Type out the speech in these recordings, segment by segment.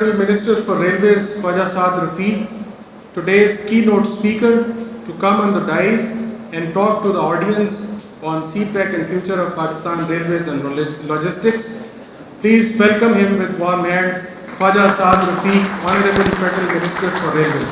Federal Minister for Railways Khwaja Saad Rafiq, today's keynote speaker, to come on the dais and talk to the audience on CPEC and future of Pakistan Railways and Logistics. Please welcome him with warm hands, Khwaja Saad Rafiq, Honorable Federal Minister for Railways.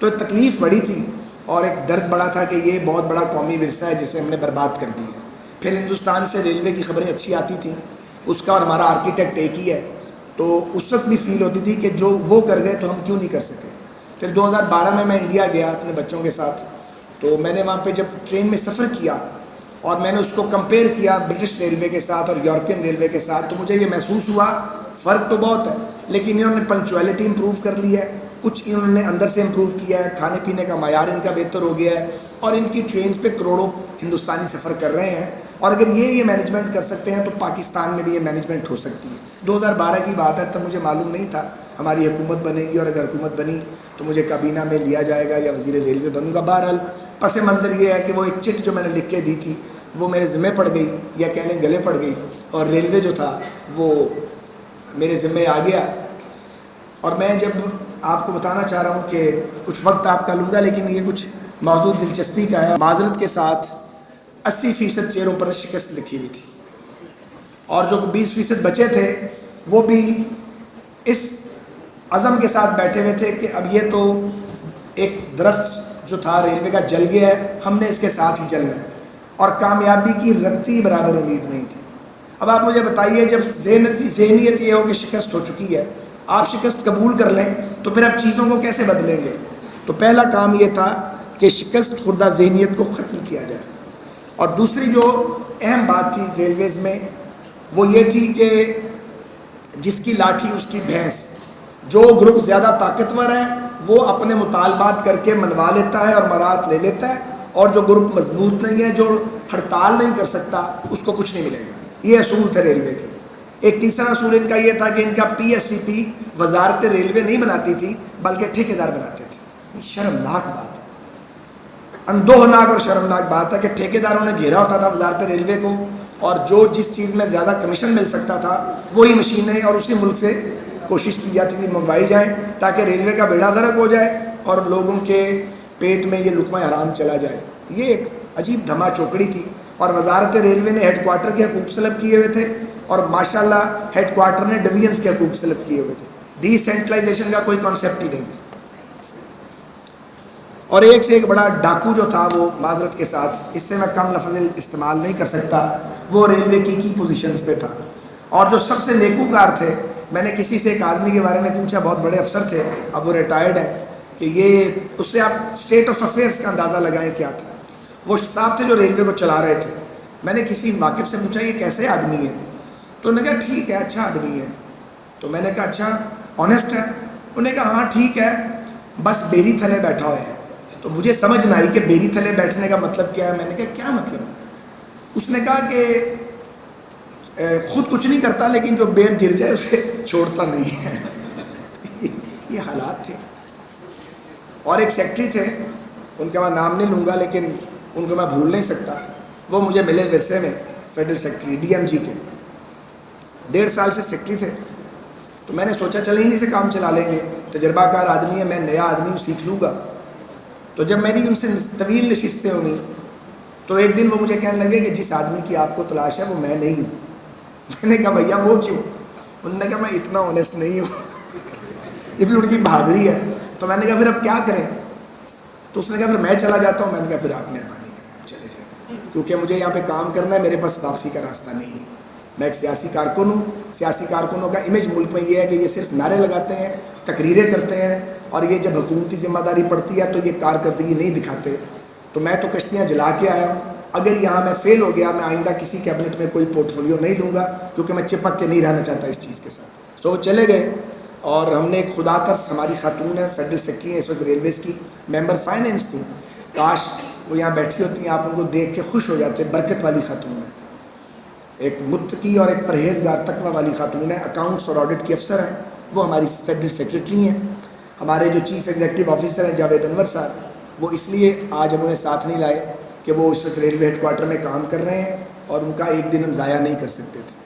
تو تکلیف بڑی تھی اور ایک درد بڑا تھا کہ یہ بہت بڑا قومی ورثہ ہے جسے ہم نے برباد کر دیا. پھر ہندوستان سے ریلوے کی خبریں اچھی آتی تھیں, اس کا اور ہمارا آرکیٹیکٹ ایک ہی ہے, تو اس وقت بھی فیل ہوتی تھی کہ جو وہ کر گئے تو ہم کیوں نہیں کر سکے. پھر 2012 میں انڈیا گیا اپنے بچوں کے ساتھ, تو میں نے وہاں پہ جب ٹرین میں سفر کیا اور میں نے اس کو کمپیئر کیا برٹش ریلوے کے ساتھ اور یورپین ریلوے کے ساتھ, تو مجھے یہ محسوس ہوا فرق تو بہت ہے, لیکن انہوں نے پنکچویلٹی امپروو کر لی ہے, کچھ انہوں نے اندر سے امپروو کیا ہے, کھانے پینے کا معیار ان کا بہتر ہو گیا ہے, اور ان کی ٹرینز پہ کروڑوں ہندوستانی سفر کر رہے ہیں. اور اگر یہ مینجمنٹ کر سکتے ہیں تو پاکستان میں بھی یہ مینجمنٹ ہو سکتی ہے. 2012 کی بات ہے, تب مجھے معلوم نہیں تھا ہماری حکومت بنے گی, اور اگر حکومت بنی تو مجھے کابینہ میں لیا جائے گا یا وزیر ریلوے بنوں گا. بہرحال پس منظر یہ ہے کہ وہ ایک چٹ جو میں نے لکھ کے دی تھی وہ میرے ذمہ پڑ گئی, یا کہنے گلے پڑ گئی, اور ریلوے جو تھا وہ میرے ذمہ آ گیا. اور میں جب آپ کو بتانا چاہ رہا ہوں کہ کچھ وقت آپ کا لوں گا, لیکن یہ کچھ موضوع دلچسپی کا ہے. معذرت کے ساتھ 80% چیئروں پر شکست لکھی ہوئی تھی, اور جو 20% بچے تھے وہ بھی اس عزم کے ساتھ بیٹھے ہوئے تھے کہ اب یہ تو ایک درخت جو تھا ریلوے کا جل گیا ہے, ہم نے اس کے ساتھ ہی چلنا ہے, اور کامیابی کی رتی برابر امید نہیں تھی. اب آپ مجھے بتائیے, جب ذہنیت یہ ہو کہ شکست ہو چکی ہے, آپ شکست قبول کر لیں تو پھر آپ چیزوں کو کیسے بدلیں گے؟ تو پہلا کام یہ تھا کہ شکست خوردہ ذہنیت کو ختم کیا جائے. اور دوسری جو اہم بات تھی ریلویز میں وہ یہ تھی کہ جس کی لاٹھی اس کی بھینس, جو گروپ زیادہ طاقتور ہے وہ اپنے مطالبات کر کے منوا لیتا ہے اور مراعات لے لیتا ہے, اور جو گروپ مضبوط نہیں ہے, جو ہڑتال نہیں کر سکتا, اس کو کچھ نہیں ملے گا. یہ اصول تھے ریلوے کے. ایک تیسرا اصول ان کا یہ تھا کہ ان کا PSTP وزارت ریلوے نہیں بناتی تھی بلکہ ٹھیکیدار بناتے تھے. یہ شرمناک بات ہے, اندوہناک اور شرمناک بات ہے کہ ٹھیکیداروں نے گھیرا ہوتا تھا وزارت ریلوے کو, اور جو جس چیز میں زیادہ کمیشن مل سکتا تھا وہی مشینیں اور اسی ملک سے کوشش کی جاتی تھی منگوائی جائیں تاکہ ریلوے کا بیڑا غرق ہو جائے اور لوگوں کے پیٹ میں یہ لقمہ حرام چلا جائے. یہ ایک عجیب دھما چوکڑی تھی, اور وزارت ریلوے نے ہیڈ کوارٹر کے حقوق سلب کیے ہوئے تھے, اور ماشاءاللہ ہیڈ کوارٹر نے ڈویژنس کے حقوق سلب کیے ہوئے تھے. ڈی سینٹرلائزیشن کا کوئی کانسیپٹ ہی نہیں تھا. اور ایک سے ایک بڑا ڈاکو جو تھا وہ, معذرت کے ساتھ اس سے میں کم لفظ استعمال نہیں کر سکتا, وہ ریلوے کی پوزیشنز پہ تھا. اور جو سب سے نیکوکار تھے, میں نے کسی سے ایک آدمی کے بارے میں پوچھا, بہت بڑے افسر تھے, اب وہ ریٹائرڈ ہیں, کہ یہ اس سے آپ اسٹیٹ آف افیئرس کا اندازہ لگائیں کیا تھا. وہ صاحب تھے جو ریلوے کو چلا رہے تھے. میں نے کسی واقف سے پوچھا یہ کیسے آدمی ہے, تو انہوں نے کہا ٹھیک ہے, اچھا آدمی ہے. تو میں نے کہا اچھا آنیسٹ ہے؟ انہوں نے کہا ہاں ٹھیک ہے, بس بیری تھلے بیٹھا ہوا ہے. تو مجھے سمجھ نہ آئی کہ بیری تھلے بیٹھنے کا مطلب کیا ہے. میں نے کہا کیا مطلب؟ اس نے کہا کہ خود کچھ نہیں کرتا لیکن جو بیر گر جائے اسے چھوڑتا نہیں ہے. یہ حالات تھے. اور ایک سیکٹری تھے, ان کا میں نام نہیں لوں گا لیکن ان کو میں بھول نہیں سکتا, وہ مجھے ملے ورثے میں, فیڈرل سیکٹری DMG کے, 1.5 سال سے سیکٹری تھے. تو میں نے سوچا چل انہیں سے کام چلا لیں گے, تجربہ کار آدمی ہے, میں نیا آدمی ہوں, سیکھ لوں گا. تو جب میری ان سے طویل نشستیں ہوئیں تو ایک دن وہ مجھے کہنے لگے کہ جس آدمی کی آپ کو تلاش ہے وہ میں نہیں ہوں. میں نے کہا بھیا وہ کیوں؟ انہوں نے کہا میں اتنا آنیسٹ نہیں ہوں. یہ بھی ان کی بہادری ہے. تو میں نے کہا پھر اب کیا کریں؟ تو اس نے کہا پھر میں چلا جاتا ہوں. میں نے کہا پھر آپ مہربانی کریں, آپ چلے جائیں, کیونکہ مجھے یہاں پہ کام کرنا ہے, میرے پاس واپسی کا راستہ نہیں ہے. میں ایک سیاسی کارکن ہوں. سیاسی کارکنوں کا امیج ملک میں یہ ہے کہ یہ صرف نعرے لگاتے ہیں, تقریریں کرتے ہیں, اور یہ جب حکومتی ذمہ داری پڑتی ہے تو یہ کارکردگی نہیں دکھاتے. تو میں تو کشتیاں جلا کے آیا ہوں. اگر یہاں میں فیل ہو گیا, میں آئندہ کسی کیبنٹ میں کوئی پورٹ فولیو نہیں لوں گا, کیونکہ میں چپک کے نہیں رہنا چاہتا اس چیز کے ساتھ. تو وہ چلے گئے, اور ہم نے ایک خدا ترس, ہماری خاتون ہے, فیڈرل سیکٹری ہیں اس وقت ریلویز کی, ممبر فائنینس تھی. کاش وہ یہاں بیٹھی ہوتی ہیں, آپ ان کو دیکھ کے خوش ہو جاتے. برکت والی خاتون ہے, ایک متقی اور ایک پرہیزگار تقوی والی خاتون ہے. اکاؤنٹس اور آڈٹ کی افسر ہیں, وہ ہماری فیڈرل سیکریٹری ہیں. ہمارے جو چیف ایگزیکٹو آفیسر ہیں جاوید انور صاحب, وہ اس لیے آج ہم انہیں ساتھ نہیں لائے کہ وہ اس وقت ریلوے ہیڈ کوارٹر میں کام کر رہے ہیں, اور ان کا ایک دن ہم ضائع نہیں کر سکتے تھے.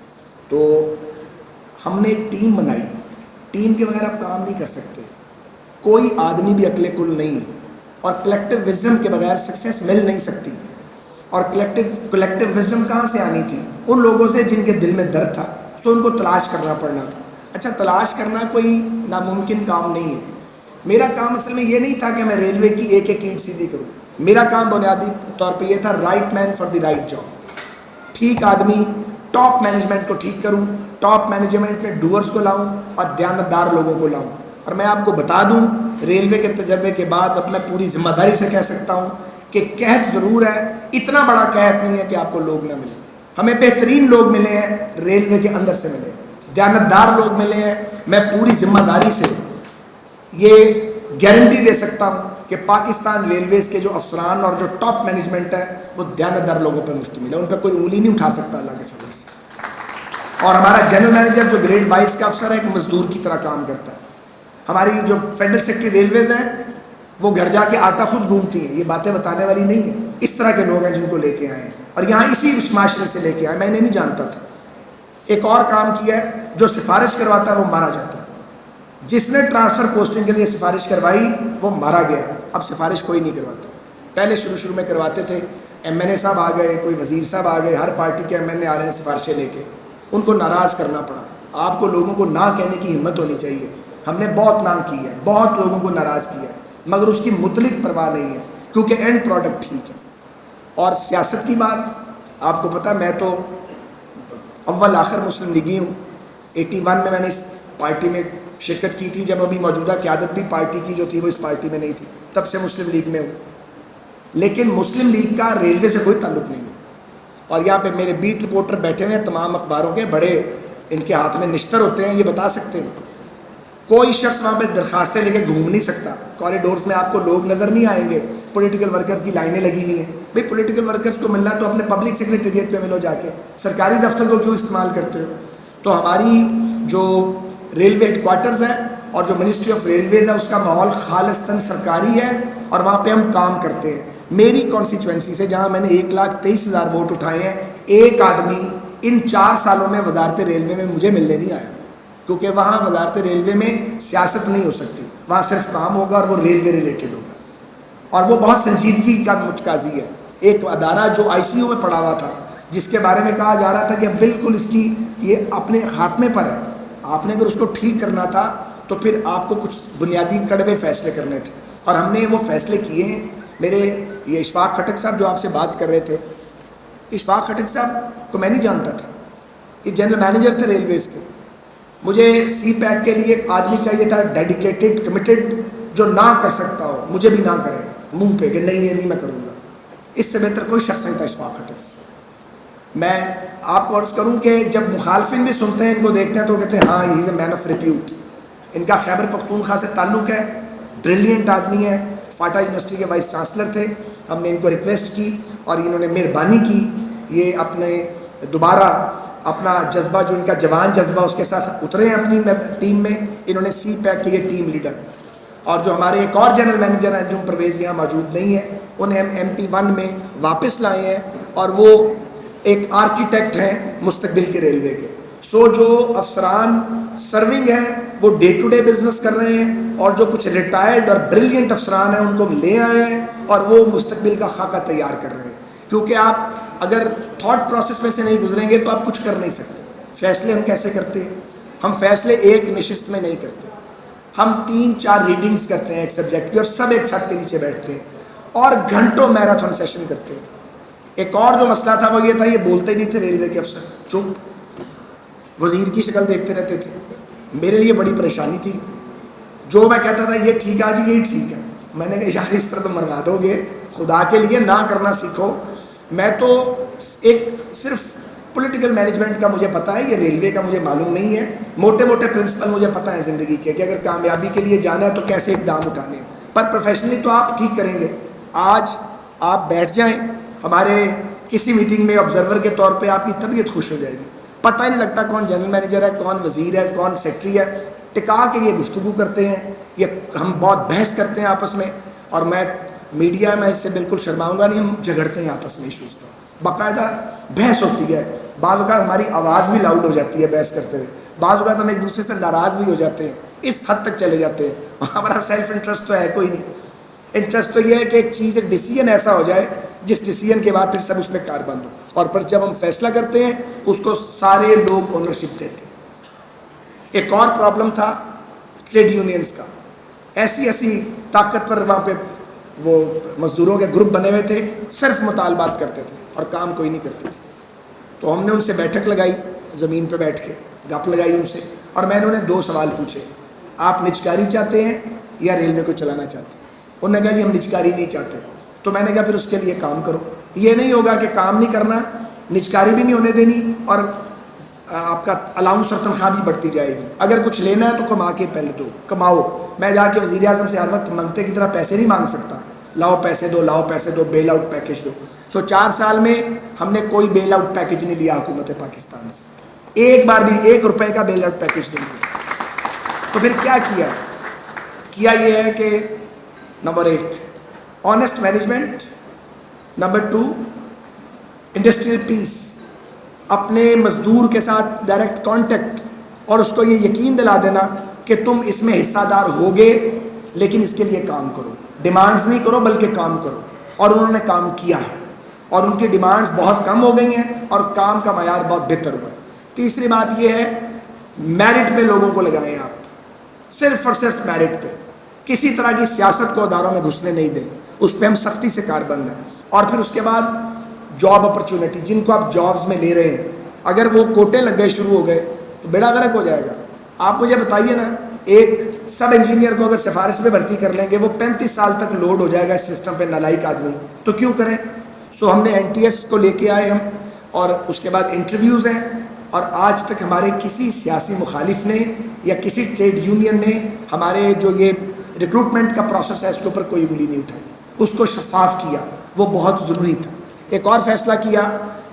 تو ہم نے ایک ٹیم بنائی. ٹیم کے بغیر آپ کام نہیں کر سکتے. کوئی آدمی بھی عقل کل نہیں ہے, اور کلیکٹیو وزڈم کے بغیر سکسیس مل نہیں سکتی. اور کلیکٹیو وزڈم کہاں سے آنی تھی؟ ان لوگوں سے جن کے دل میں درد تھا, تو ان کو تلاش کرنا پڑنا تھا. اچھا تلاش کرنا کوئی ناممکن کام نہیں ہے. میرا کام اصل میں یہ نہیں تھا کہ میں ریلوے کی ایک ایک اینٹ سیدھی کروں. میرا کام بنیادی طور پہ یہ تھا right man for the right job. ٹھیک آدمی, ٹاپ مینجمنٹ کو ٹھیک کروں, ٹاپ مینجمنٹ میں ڈوئرز کو لاؤں اور دیانتدار لوگوں کو لاؤں. اور میں آپ کو بتا دوں, ریلوے کے تجربے کے بعد اب میں پوری ذمہ داری سے کہہ سکتا ہوں کہ قحط ضرور ہے, اتنا بڑا قحط نہیں ہے کہ آپ کو لوگ نہ ملیں. ہمیں بہترین لوگ ملے ہیں, ریلوے کے اندر سے ملے, دیانتدار لوگ ملے ہیں. میں پوری ذمہ داری سے یہ گارنٹی دے سکتا ہوں کہ پاکستان ریلویز کے جو افسران اور جو ٹاپ مینجمنٹ ہے وہ دیانتدار لوگوں پر مشتمل ہے. ان پہ کوئی انگلی نہیں اٹھا سکتا اللہ کے فضل سے. اور ہمارا جنرل مینیجر جو گریڈ 22 کا افسر ہے, ایک مزدور کی طرح کام کرتا ہے. ہماری جو فیڈرل سیکرٹری ریلویز ہیں وہ گھر جا کے آٹا خود گھومتی ہیں. یہ باتیں بتانے والی نہیں ہیں. اس طرح کے لوگ ہیں جن کو لے کے آئے ہیں اور یہاں اسی معاشرے سے لے کے آئے. میں انہیں نہیں جانتا تھا. ایک اور کام کیا ہے, جو سفارش کرواتا ہے وہ مارا جاتا ہے. جس نے ٹرانسفر پوسٹنگ کے لیے سفارش کروائی وہ مارا گیا. اب سفارش کوئی نہیں کرواتا. پہلے شروع میں کرواتے تھے, ایم این اے صاحب آ گئے, کوئی وزیر صاحب آ گئے, ہر پارٹی کے ایم این اے آ رہے ہیں سفارشیں لے کے, ان کو ناراض کرنا پڑا. آپ کو لوگوں کو نہ کہنے کی ہمت ہونی چاہیے. ہم نے بہت نہ کی ہے, بہت لوگوں کو ناراض کیا ہے, مگر اس کی مطلق پرواہ نہیں ہے کیونکہ اینڈ پروڈکٹ ٹھیک ہے. اور سیاست کی بات آپ کو پتہ, میں تو اول آخر مسلم لیگی ہوں. 81 میں نے اس پارٹی میں شرکت کی تھی جب ابھی موجودہ قیادت بھی پارٹی کی جو تھی وہ اس پارٹی میں نہیں تھی. تب سے مسلم لیگ میں ہوں, لیکن مسلم لیگ کا ریلوے سے کوئی تعلق نہیں ہے. اور یہاں پہ میرے بیٹ رپورٹر بیٹھے ہوئے ہیں تمام اخباروں کے, بڑے ان کے ہاتھ میں نشتر ہوتے ہیں, یہ بتا سکتے ہیں. کوئی شخص وہاں پہ درخواستیں لے کے گھوم نہیں سکتا. کوریڈورز میں آپ کو لوگ نظر نہیں آئیں گے, پولیٹیکل ورکرز کی لائنیں لگی ہوئی ہیں. بھئی پولیٹیکل ورکرز کو ملنا تو اپنے پبلک سیکریٹریٹ پہ ملو جا کے, سرکاری دفتر کو کیوں استعمال کرتے ہو. تو ہماری جو ریلوے ہیڈ کوارٹرز ہیں اور جو منسٹری آف ریلویز ہے اس کا ماحول خالصتاً سرکاری ہے اور وہاں پہ ہم کام کرتے ہیں. میری کانسٹیچوئنسی سے جہاں میں نے 1,23,000 ووٹ اٹھائے ہیں, ایک آدمی ان 4 سالوں میں وزارت ریلوے میں مجھے ملنے نہیں آیا, کیونکہ وہاں وزارت ریلوے میں سیاست نہیں ہو سکتی. وہاں صرف کام ہوگا اور وہ ریلوے ریلیٹڈ ہوگا, اور وہ بہت سنجیدگی کا متقاضی ہے. ایک ادارہ جو آئی سی یو میں پڑا ہوا تھا, جس کے بارے میں کہا جا رہا تھا کہ بالکل اس کی یہ اپنے خاتمے پر ہے, آپ نے اگر اس کو ٹھیک کرنا تھا تو پھر آپ کو کچھ بنیادی کڑوے فیصلے کرنے تھے, اور ہم نے وہ فیصلے کیے ہیں. میرے یہ اشفاق خٹک صاحب جو آپ سے بات کر رہے تھے, اشفاق خٹک صاحب کو میں نہیں جانتا تھا, یہ جنرل مینیجر تھے ریلویز کے. مجھے سی پیک کے لیے ایک آدمی چاہیے تھا ڈیڈیکیٹڈ, کمیٹڈ, جو نہ کر سکتا ہو, مجھے بھی نہ کرے منہ پہ کہ نہیں یہ نہیں میں کروں گا. اس سے بہتر کوئی شخص نہیں تھا اشفاق خٹک سے. میں آپ کو عرض کروں کہ جب مخالفین بھی سنتے ہیں, ان کو دیکھتے ہیں تو کہتے ہیں ہاں ہی از اے مین آف ریپیوٹ. ان کا خیبر پختونخوا سے تعلق ہے, بریلینٹ آدمی ہے, فاٹا یونیورسٹی کے وائس چانسلر تھے. ہم نے ان کو ریکویسٹ کی اور انہوں نے مہربانی کی, یہ اپنے دوبارہ اپنا جذبہ جو ان کا جوان جذبہ اس کے ساتھ اترے ہیں اپنی ٹیم میں. انہوں نے سی پیک کے یہ ٹیم لیڈر. اور جو ہمارے ایک اور جنرل مینیجر ہیں انجم پرویز, یہاں موجود نہیں ہیں, انہیں ہم MP1 میں واپس لائے ہیں, اور وہ ایک آرکیٹیکٹ ہیں مستقبل کے ریلوے کے. سو جو افسران سرونگ ہیں وہ ڈے ٹو ڈے بزنس کر رہے ہیں, اور جو کچھ ریٹائرڈ اور بریلینٹ افسران ہیں ان کو ہم لے آئے ہیں اور وہ مستقبل کا خاکہ تیار کر رہے ہیں. کیونکہ آپ اگر تھاٹ پروسیس میں سے نہیں گزریں گے تو آپ کچھ کر نہیں سکتے. فیصلے ہم کیسے کرتے ہیں؟ ہم فیصلے ایک نشست میں نہیں کرتے, ہم 3-4 ریڈنگز کرتے ہیں ایک سبجیکٹ کی, اور سب ایک چھت کے نیچے بیٹھتے ہیں اور گھنٹوں میراتھن سیشن کرتے ہیں. ایک اور جو مسئلہ تھا وہ یہ تھا, یہ بولتے نہیں تھے ریلوے کے افسر, چپ وزیر کی شکل دیکھتے رہتے تھے. میرے لیے بڑی پریشانی تھی. جو میں کہتا تھا یہ ٹھیک ہے جی, یہی ٹھیک ہے, میں نے کہا یار اس طرح تو مروا دو گے, خدا کے لیے نہ کرنا سیکھو. میں تو ایک صرف پولیٹیکل مینجمنٹ کا مجھے پتہ ہے, یہ ریلوے کا مجھے معلوم نہیں ہے. موٹے موٹے پرنسپل مجھے پتہ ہے زندگی کے کہ اگر کامیابی کے لیے جانا ہے تو کیسے اقدام اٹھانے ہیں, پر پروفیشنلی تو آپ ٹھیک کریں گے. آج آپ بیٹھ جائیں ہمارے کسی میٹنگ میں آبزرور کے طور پہ, آپ کی طبیعت خوش ہو جائے گی. پتہ ہی نہیں لگتا کون جنرل مینیجر ہے, کون وزیر ہے, کون سیکٹری ہے. ٹکا کے یہ گفتگو کرتے ہیں, یہ ہم بہت بحث کرتے ہیں آپس میں. اور میں میڈیا میں اس سے بالکل شرماؤں گا نہیں, ہم جھگڑتے ہیں آپس میں ایشوز پر, باقاعدہ بحث ہوتی ہے. بعض اوقات ہماری آواز بھی لاؤڈ ہو جاتی ہے بحث کرتے ہوئے, بعض اوقات ہم ایک دوسرے سے ناراض بھی ہو جاتے ہیں, اس حد تک چلے جاتے ہیں. ہمارا سیلف انٹرسٹ تو ہے کوئی نہیں. انٹرسٹ تو یہ ہے کہ ایک چیز, ایک ڈیسیجن ایسا ہو جائے جس ڈیسیجن کے بعد پھر سب اس میں کاربند ہو, اور پھر جب ہم فیصلہ کرتے ہیں اس کو سارے لوگ اونرشپ دیتے ہیں. ایک اور پرابلم تھا ٹریڈ یونینز کا. ایسی ایسی طاقتور وہاں پہ وہ مزدوروں کے گروپ بنے ہوئے تھے, صرف مطالبات کرتے تھے اور کام کوئی نہیں کرتے تھے. تو ہم نے ان سے بیٹھک لگائی, زمین پہ بیٹھ کے گپ لگائی ان سے, اور میں نے انہیں 2 سوال پوچھے, آپ نجکاری چاہتے ہیں یا ریلوے کو چلانا چاہتے ہیں؟ انہوں نے کہا جی ہم نجکاری نہیں چاہتے. تو میں نے کہا پھر اس کے لیے کام کرو. یہ نہیں ہوگا کہ کام نہیں کرنا, نجکاری بھی نہیں ہونے دینی, اور آپ کا الاؤنس اور تنخواہ بھی بڑھتی جائے گی. اگر کچھ لینا ہے تو کما کے پہلے دو, کماؤ. میں جا کے وزیر اعظم سے ہر وقت منگتے کی طرح پیسے نہیں مانگ سکتا, لاؤ پیسے دو, لاؤ پیسے دو, بیل آؤٹ پیکج دو. 4 سال میں ہم نے کوئی بیل آؤٹ پیکج نہیں لیا حکومت پاکستان سے, ایک بار بھی 1 روپے کا بیل آؤٹ پیکج نہیں لیا. تو پھر کیا کیا یہ ہے کہ number 1 honest management, number 2 industrial peace, اپنے مزدور کے ساتھ ڈائریکٹ کانٹیکٹ, اور اس کو یہ یقین دلا دینا کہ تم اس میں حصہ دار ہوگے, لیکن اس کے لیے کام کرو, ڈیمانڈز نہیں کرو بلکہ کام کرو. اور انہوں نے کام کیا ہے, اور ان کی ڈیمانڈز بہت کم ہو گئی ہیں اور کام کا معیار بہت بہتر ہوا ہے. تیسری بات یہ ہے, میرٹ پہ لوگوں کو لگائیں آپ, صرف اور صرف میرٹ پہ, کسی طرح کی سیاست کو اداروں میں گھسنے نہیں دیں, اس پہ ہم سختی سے کاربند ہیں. اور پھر اس کے بعد جاب اپرچونٹی, جن کو آپ جابز میں لے رہے ہیں, اگر وہ کوٹے لگ گئے شروع ہو گئے تو بیڑا غرق ہو جائے گا. آپ مجھے بتائیے نا, ایک سب انجینئر کو اگر سفارش میں بھرتی کر لیں گے, وہ 35 سال تک لوڈ ہو جائے گا اس سسٹم پہ, نالائق آدمی, تو کیوں کریں. سو ہم نے NTS کو لے کے آئے ہم, اور اس کے بعد انٹرویوز ہیں, اور آج تک ہمارے کسی سیاسی مخالف نے یا کسی ٹریڈ یونین نے ہمارے جو یہ ریکروٹمنٹ کا پروسیس ہے اس کے اوپر کوئی انگلی نہیں اٹھائی, اس کو شفاف کیا, وہ بہت ضروری تھا. ایک اور فیصلہ کیا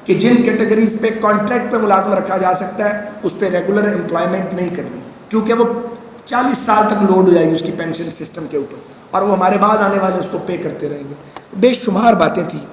کہ جن کیٹیگریز پہ کانٹریکٹ پہ ملازم رکھا جا سکتا ہے اس پہ ریگولر امپلائمنٹ نہیں کرنی, کیونکہ وہ 40 سال تک لوڈ ہو جائے گی اس کی پینشن سسٹم کے اوپر, اور وہ ہمارے بعد آنے والے اس کو پے کرتے رہیں گے. بے شمار باتیں تھیں.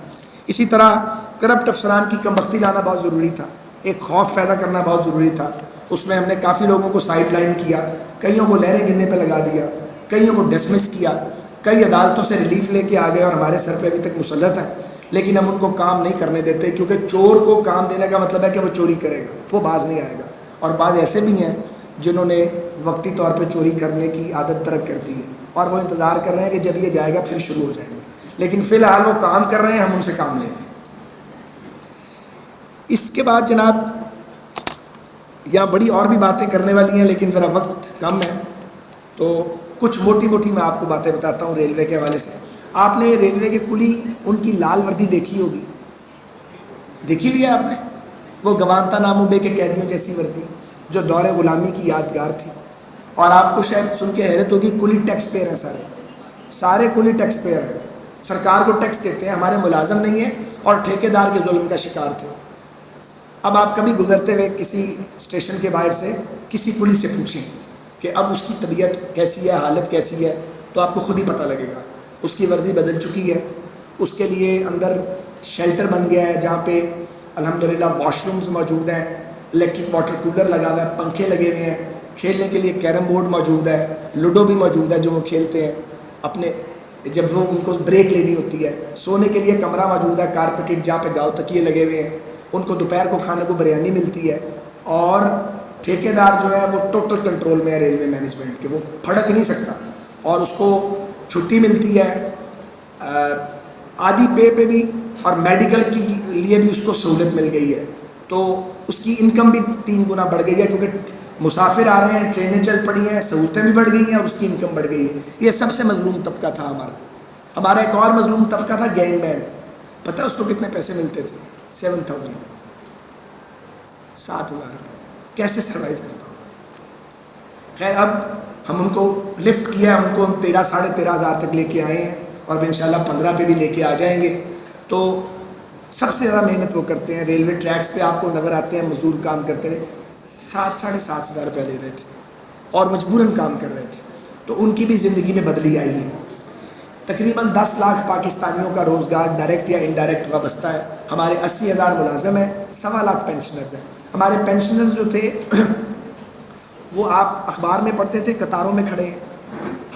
اسی طرح کرپٹ افسران کی کم بختی لانا بہت ضروری تھا, ایک خوف پیدا کرنا بہت ضروری تھا. اس میں ہم نے کافی لوگوں کو سائڈ لائن کیا, کئیوں کو لہریں گننے پہ لگا دیا, کئیوں کو ڈسمس کیا, کئی عدالتوں سے ریلیف لے کے آ گئے اور ہمارے سر پہ ابھی تک مسلط ہیں, لیکن ہم ان کو کام نہیں کرنے دیتے, کیونکہ چور کو کام دینے کا مطلب ہے کہ وہ چوری کرے گا, وہ باز نہیں آئے گا. اور بعض ایسے بھی ہیں جنہوں نے وقتی طور پہ چوری کرنے کی عادت ترک کر دی ہے, اور وہ انتظار کر رہے ہیں کہ جب یہ جائے گا پھر شروع ہو جائیں گے, لیکن فی الحال وہ کام کر رہے ہیں, ہم ان سے کام لے رہے ہیں. اس کے بعد جناب یہاں بڑی اور بھی باتیں کرنے والی ہیں, لیکن ذرا وقت کم ہے, تو کچھ موٹی موٹی میں آپ کو باتیں بتاتا ہوں ریلوے کے حوالے سے. آپ نے ریلوے کے کلی ان کی لال وردی دیکھی ہوگی, دیکھی بھی ہے آپ نے, وہ گوانتا نامو بے کے قیدیوں جیسی وردی جو دور غلامی کی یادگار تھی. اور آپ کو شاید سن کے حیرت ہوگی, کلی ٹیکس پیئر ہیں, سارے کلی ٹیکس پیئر ہیں, سرکار کو ٹیکس دیتے ہیں, ہمارے ملازم نہیں ہیں, اور ٹھیکیدار کے ظلم کا شکار تھے. اب آپ کبھی گزرتے ہوئے کسی اسٹیشن کے باہر سے کسی کلی سے پوچھیں کہ اب اس کی طبیعت کیسی ہے, حالت کیسی ہے, تو آپ کو خود ہی پتہ لگے گا. اس کی وردی بدل چکی ہے, اس کے لیے اندر شیلٹر بن گیا ہے جہاں پہ الحمدللہ واش رومز موجود ہیں, الیکٹرک واٹر کولر لگا ہوا ہے, پنکھے لگے ہوئے ہیں, کھیلنے کے لیے کیرم بورڈ موجود ہے, لوڈو بھی موجود ہے جو وہ کھیلتے ہیں اپنے جب وہ ان کو بریک لینی ہوتی ہے. سونے کے لیے کمرہ موجود ہے کارپیٹڈ جہاں پہ گاؤ تکیے لگے ہوئے ہیں, ان کو دوپہر کو کھانے کو بریانی ملتی ہے. اور ٹھیکیدار جو ہے وہ ٹوٹل کنٹرول میں ہے ریلوے مینجمنٹ کے, وہ پھڑک نہیں سکتا, اور اس کو چھٹی ملتی ہے آدھی پے پہ بھی, اور میڈیکل کے لیے بھی اس کو سہولت مل گئی ہے. تو اس کی انکم بھی 3 گنا بڑھ گئی ہے, کیونکہ مسافر آ رہے ہیں, ٹرینیں چل پڑی ہیں, سہولتیں بھی بڑھ گئی ہیں, اور اس کی انکم بڑھ گئی ہے. یہ سب سے مظلوم طبقہ تھا ہمارا ایک اور مظلوم طبقہ تھا گینگ مین. پتہ ہے اس کو کتنے پیسے ملتے تھے؟ 7,000 روپے. کیسے سروائیو کرتا ہوگا؟ خیر اب ہم ان کو لفٹ کیا, ہم کو 13,500 تک لے کے آئے ہیں, اور انشاءاللہ 15 پہ بھی لے کے آ جائیں گے. تو سب سے زیادہ محنت وہ کرتے ہیں. ریلوے ٹریکس پہ آپ کو نظر آتے ہیں مزدور کام کرتے ہوئے, 7,500 روپے لے رہے تھے اور مجبوراً کام کر رہے تھے. تو ان کی بھی زندگی میں بدلی آئی ہے. تقریباً 10 لاکھ پاکستانیوں کا روزگار ڈائریکٹ یا انڈائریکٹ وابستہ ہے. ہمارے 80,000 ملازم ہیں, 1.25 لاکھ پینشنرز ہیں. ہمارے پینشنرز جو تھے وہ آپ اخبار میں پڑھتے تھے قطاروں میں کھڑے ہیں,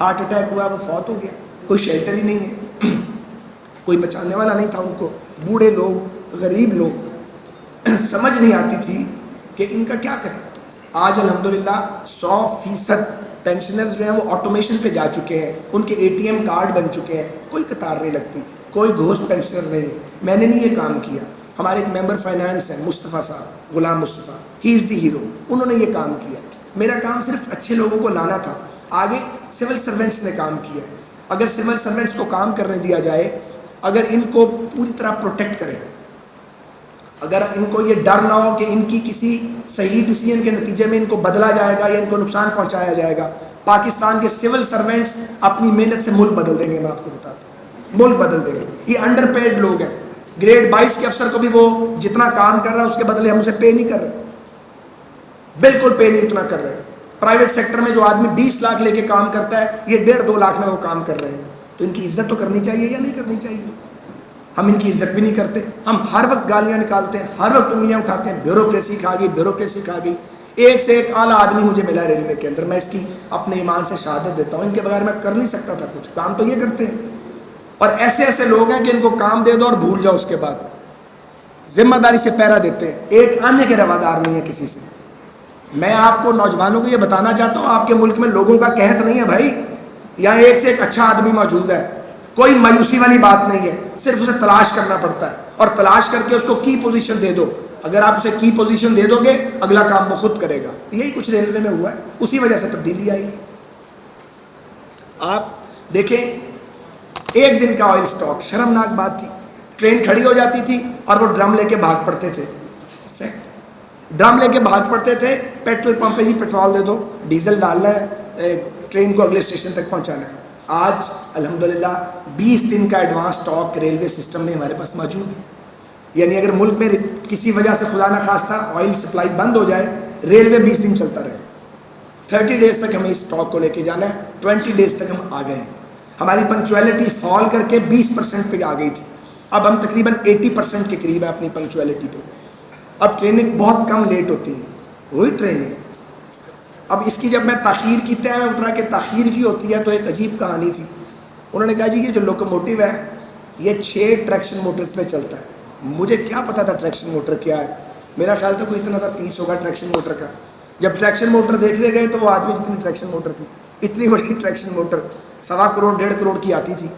ہارٹ اٹیک ہوا, وہ فوت ہو گیا, کوئی شیلٹر ہی نہیں ہے, کوئی بچانے والا نہیں تھا ان کو. بوڑھے لوگ, غریب لوگ, سمجھ نہیں آتی تھی کہ ان کا کیا کریں. آج الحمدللہ 100% پینشنرز جو ہیں وہ آٹومیشن پہ جا چکے ہیں, ان کے ATM کارڈ بن چکے ہیں, کوئی قطار نہیں لگتی, کوئی گھوسٹ پینشنر نہیں ہے. میں نے نہیں یہ کام کیا, ہمارے ایک ممبر فائنانس ہیں مصطفیٰ صاحب, غلام مصطفیٰ, ہی از دی ہیرو, انہوں نے یہ کام کیا. میرا کام صرف اچھے لوگوں کو لانا تھا, آگے سول سرونٹس نے کام کیا. اگر سول سرونٹس کو کام کرنے دیا جائے, اگر ان کو پوری طرح پروٹیکٹ کرے, اگر ان کو یہ ڈر نہ ہو کہ ان کی کسی صحیح ڈیسیجن کے نتیجے میں ان کو بدلا جائے گا یا ان کو نقصان پہنچایا جائے گا, پاکستان کے سول سرونٹس اپنی محنت سے ملک بدل دیں گے. میں آپ کو بتا دوں, ملک بدل دیں گے. یہ انڈر پیڈ لوگ ہیں. گریڈ 22 کے افسر کو بھی وہ جتنا کام کر رہا ہے اس کے بدلے ہم اسے پے نہیں کر رہے, بالکل پے نہیں اتنا کر رہے. پرائیویٹ سیکٹر میں جو آدمی 20 لاکھ لے کے کام کرتا ہے, یہ 1.5-2 لاکھ میں وہ کام کر رہے ہیں. تو ان کی عزت تو کرنی چاہیے یا نہیں کرنی چاہیے؟ ہم ان کی عزت بھی نہیں کرتے. ہم ہر وقت گالیاں نکالتے ہیں, ہر وقت انگلیاں اٹھاتے ہیں, بیوروکریسی کھا گئی, بیوروکریسی کھا گئی. ایک سے ایک اعلیٰ آدمی مجھے ملا ریلوے کے اندر, میں اس کی اپنے ایمان سے شہادت دیتا ہوں. ان کے بغیر میں کر نہیں سکتا تھا کچھ کام, تو یہ کرتے ہیں. اور ایسے ایسے لوگ ہیں کہ ان کو کام دے دو اور بھول جاؤ, اس کے بعد ذمہ داری سے پیرا دیتے ہیں, ایک آنے کے روادار نہیں ہے کسی سے. میں آپ کو نوجوانوں کو یہ بتانا چاہتا ہوں, آپ کے ملک میں لوگوں کا قحط نہیں ہے بھائی, یہاں ایک سے ایک اچھا آدمی موجود ہے. کوئی مایوسی والی بات نہیں ہے, صرف اسے تلاش کرنا پڑتا ہے, اور تلاش کر کے اس کو کی پوزیشن دے دو. اگر آپ اسے کی پوزیشن دے دو گے, اگلا کام وہ خود کرے گا. یہی کچھ ریلوے میں ہوا ہے, اسی وجہ سے تبدیلی آئی ہے. آپ دیکھیں, ایک دن کا آئل سٹاک, شرمناک بات تھی. ٹرین کھڑی ہو جاتی تھی اور وہ ڈرم لے کے بھاگ پڑتے تھے. ڈرم لے کے بھاگ پڑتے تھے, پیٹرول پمپ پہ جی پیٹرول دے دو, ڈیزل ڈالنا ہے, ٹرین کو اگلے اسٹیشن تک پہنچانا ہے. آج الحمدللہ 20 دن کا ایڈوانس سٹاک ریلوے سسٹم میں ہمارے پاس موجود ہے. یعنی اگر ملک میں کسی وجہ سے خدا نہ خواستہ آئل سپلائی بند ہو جائے, ریلوے 20 دن چلتا رہے. 30 ڈیز تک ہمیں اس سٹاک کو لے کے جانا ہے. 20 ڈیز تک ہم آ گئے ہیں. ہماری پنکچویلٹی فال کر کے 20% پہ آ گئی تھی, اب ہم تقریباً 80% کے قریب ہیں اپنی پنکچویلٹی پہ. اب ٹرینیں بہت کم لیٹ ہوتی ہیں, وہی ٹرینیں. اب اس کی جب میں تاخیر کی طے میں اترا کہ تاخیر کی ہوتی ہے, تو ایک عجیب کہانی تھی. انہوں نے کہا جی یہ جو لوکوموٹیو ہے یہ 6 ٹریکشن موٹرز پہ چلتا ہے. مجھے کیا پتا تھا ٹریکشن موٹر کیا ہے, میرا خیال تھا کوئی اتنا سا پیس ہوگا ٹریکشن موٹر کا. جب ٹریکشن موٹر دیکھنے گئے تو وہ آدمی جتنی ٹریکشن موٹر تھی, اتنی بڑی ٹریکشن موٹر 1.25 کروڑ 1.5 کروڑ کی آتی تھی.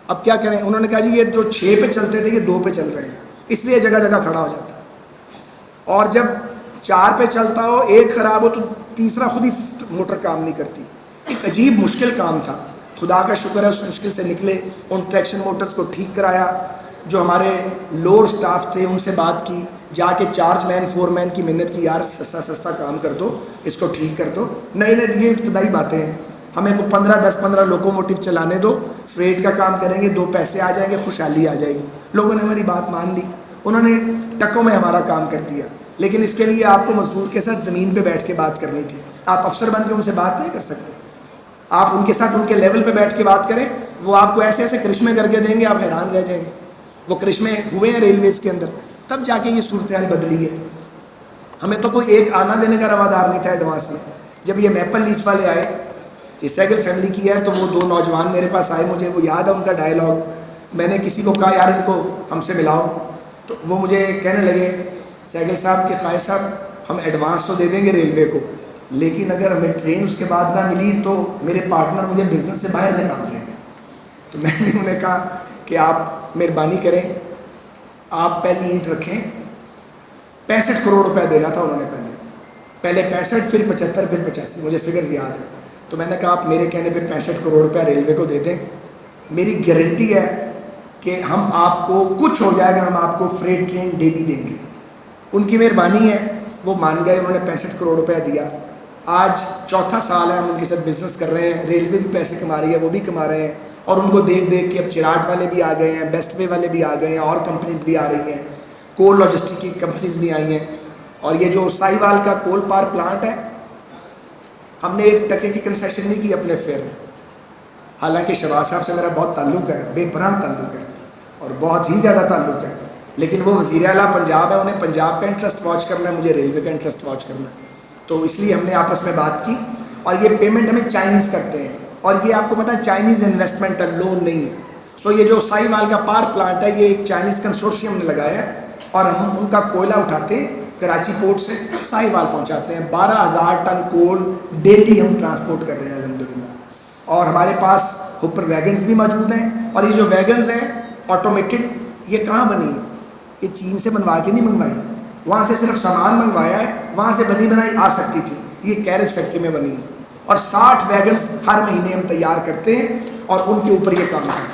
اب کیا کریں, انہوں نے کہا جی یہ جو 6 پہ چلتے تھے یہ 2 پہ چل رہے ہیں, اس لیے جگہ جگہ کھڑا ہو جاتا ہے. اور جب 4 پہ چلتا ہو, ایک خراب ہو تو تیسرا خود ہی موٹر کام نہیں کرتی. ایک عجیب مشکل کام تھا. خدا کا شکر ہے اس مشکل سے نکلے, ان ٹریکشن موٹرز کو ٹھیک کرایا. جو ہمارے لوور سٹاف تھے ان سے بات کی, جا کے چارج مین 4 مین کی محنت کی, یار سستا سستا کام کر دو, اس کو ٹھیک کر دو. نئے نئے یہ ابتدائی باتیں ہیں, ہمیں کو 10-15 لوکوموٹیو چلانے دو, فریٹ کا کام کریں گے, 2 پیسے آ جائیں گے, خوشحالی آ جائے گی. لوگوں نے ہماری بات مان لی, انہوں نے ٹکوں میں ہمارا کام کر دیا. لیکن اس کے لیے آپ کو مزدور کے ساتھ زمین پہ بیٹھ کے بات کرنی تھی. آپ افسر بن کے ان سے بات نہیں کر سکتے. آپ ان کے ساتھ ان کے لیول پہ بیٹھ کے بات کریں, وہ آپ کو ایسے ایسے کرشمے کر کے دیں گے, آپ حیران رہ جائیں گے. وہ کرشمے ہوئے ہیں ریلویز کے اندر, تب جا کے یہ صورتحال بدلی ہے. ہمیں تو کوئی ایک آنا دینے کا روادار نہیں تھا ایڈوانس میں. جب یہ میپل لیف والے آئے, یہ سیگل فیملی کی ہے, تو وہ 2 نوجوان میرے پاس آئے, مجھے وہ یاد ہے ان کا ڈائلاگ. میں نے کسی کو کہا یار ان کو ہم سے ملاؤ, تو وہ مجھے کہنے لگے سیگل صاحب کہ خواجہ صاحب ہم ایڈوانس تو دے دیں گے ریلوے کو, لیکن اگر ہمیں ٹرین اس کے بعد نہ ملی تو میرے پارٹنر مجھے بزنس سے باہر نکال دیں گے. تو میں نے انہیں کہا کہ آپ مہربانی کریں, آپ پہلی اینٹ رکھیں. 65 کروڑ روپے دینا تھا انہوں نے پہلے 65, پھر 75, پھر 85, مجھے فگرز یاد ہے. تو میں نے کہا آپ میرے کہنے پہ 65 کروڑ روپے ریلوے کو دے دیں, میری گارنٹی ہے کہ ہم آپ کو کچھ ہو جائے گا, ہم آپ کو فریٹ ٹرین ڈیلی دیں گے. ان کی مہربانی ہے, وہ مان گئے, انہوں نے 65 کروڑ روپے دیا. آج 4تھا سال ہے ہم ان کے ساتھ بزنس کر رہے ہیں. ریلوے بھی پیسے کما رہی ہے, وہ بھی کما رہے ہیں, اور ان کو دیکھ دیکھ کے اب چراٹ والے بھی آ گئے ہیں, بیسٹ وے والے بھی آ گئے ہیں, اور کمپنیز بھی آ رہی ہیں, کول لاجسٹک کی کمپنیز بھی آئی ہیں. اور یہ جو ساہیوال کا کول پاور پلانٹ ہے, ہم نے 1 ٹکے کی کنسیشن نہیں کی اپنے فیئر میں. حالانکہ شہباز صاحب سے میرا بہت تعلق ہے, بے پناہ تعلق ہے, اور بہت ہی زیادہ تعلق ہے. لیکن وہ وزیر اعلیٰ پنجاب ہے, انہیں پنجاب کا انٹرسٹ واچ کرنا ہے, مجھے ریلوے کا انٹرسٹ واچ کرنا ہے. تو اس لیے ہم نے آپس میں بات کی, اور یہ پیمنٹ ہمیں چائنیز کرتے ہیں, اور یہ آپ کو پتہ ہے چائنیز انویسٹمنٹ ہے, لون نہیں ہے. سو یہ جو ساہیوال کا پاور پلانٹ ہے, یہ ایک چائنیز کنسورشیم نے لگایا ہے, اور ہم ان کا کوئلہ اٹھاتے ہیں, کراچی پورٹ سے ساہیوال پہنچاتے ہیں. 12,000 ٹن کول ڈیلی ہم ٹرانسپورٹ کر رہے ہیں الحمدللہ. اور ہمارے پاس اوپر ویگنز بھی موجود ہیں. اور یہ جو ویگنز ہیں آٹومیٹڈ, یہ کہاں بنی ہے؟ یہ چین سے بنوا کے نہیں منگوائی, وہاں سے صرف سامان منگوایا ہے, وہاں سے بنی بنائی آ سکتی تھی. یہ کیرج فیکٹری میں بنی ہے. اور 60 ویگنز ہر مہینے ہم تیار کرتے ہیں اور ان کے اوپر یہ کام کرتے ہیں.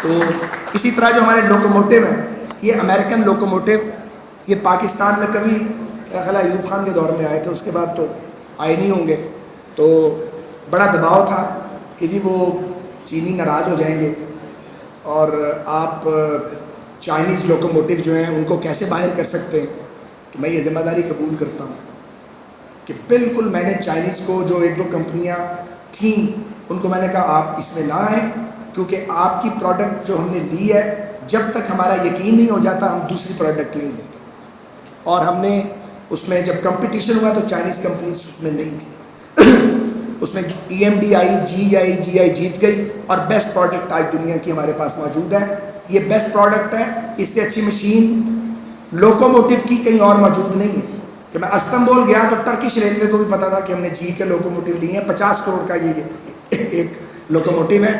تو اسی طرح جو ہمارے لوکوموٹیو ہیں, یہ امریکن لوکوموٹیو, یہ پاکستان میں کبھی خلا ایوب خان کے دور میں آئے تھے, اس کے بعد تو آئے نہیں ہوں گے. تو بڑا دباؤ تھا کہ جی وہ چینی ناراض ہو جائیں گے اور آپ چائنیز لوکوموٹیو جو ہیں ان کو کیسے باہر کر سکتے ہیں. تو میں یہ ذمہ داری قبول کرتا ہوں کہ بالکل میں نے چائنیز کو, جو 1-2 کمپنیاں تھیں, ان کو میں نے کہا آپ اس میں نہ آئیں, کیونکہ آپ کی پروڈکٹ جو ہم نے لی ہے, جب تک ہمارا یقین نہیں ہو جاتا ہم دوسری پروڈکٹ نہیں لیں گے. اور ہم نے اس میں جب کمپٹیشن ہوا تو چائنیز کمپنیز اس میں نہیں تھی. اس میں EMD آئی, GI جیت گئی, اور بیسٹ پروڈکٹ آج دنیا کی ہمارے پاس موجود ہے. یہ بیسٹ پروڈکٹ ہے. اس سے اچھی مشین لوکوموٹیو کی کہیں اور موجود نہیں ہے. کہ میں استنبول گیا تو ٹرکش ریلوے کو بھی پتا تھا کہ ہم نے GE کے لوکوموٹیو لیے ہیں. 50 کروڑ کا یہ ایک لوکوموٹیو ہے.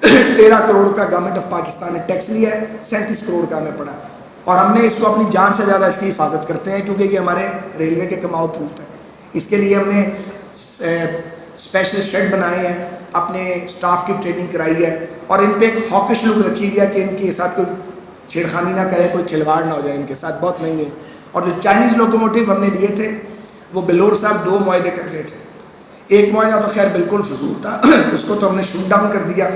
13 کروڑ روپیہ گورنمنٹ آف پاکستان نے ٹیکس لیا ہے, 37 کروڑ کا ہمیں پڑا. اور ہم نے اس کو اپنی جان سے زیادہ اس کی حفاظت کرتے ہیں, کیونکہ یہ ہمارے ریلوے کے کماؤ پھوت ہے. اس کے لیے ہم نے اسپیشل شیڈ بنائے ہیں, اپنے اسٹاف کی ٹریننگ کرائی ہے, اور ان پہ ایک ہاکش لک رکھی ہوئی ہے کہ ان کے ساتھ کوئی چھیڑخانی نہ کرے, کوئی کھلواڑ نہ ہو جائے ان کے ساتھ. بہت مہنگے. اور جو چائنیز لوکوموٹیو ہم نے لیے تھے وہ بلور صاحب 2 معاہدے کر رہے تھے. ایک معاہدہ تو خیر بالکل فضول تھا, اس کو تو ہم نے شوٹ ڈاؤن کر دیا,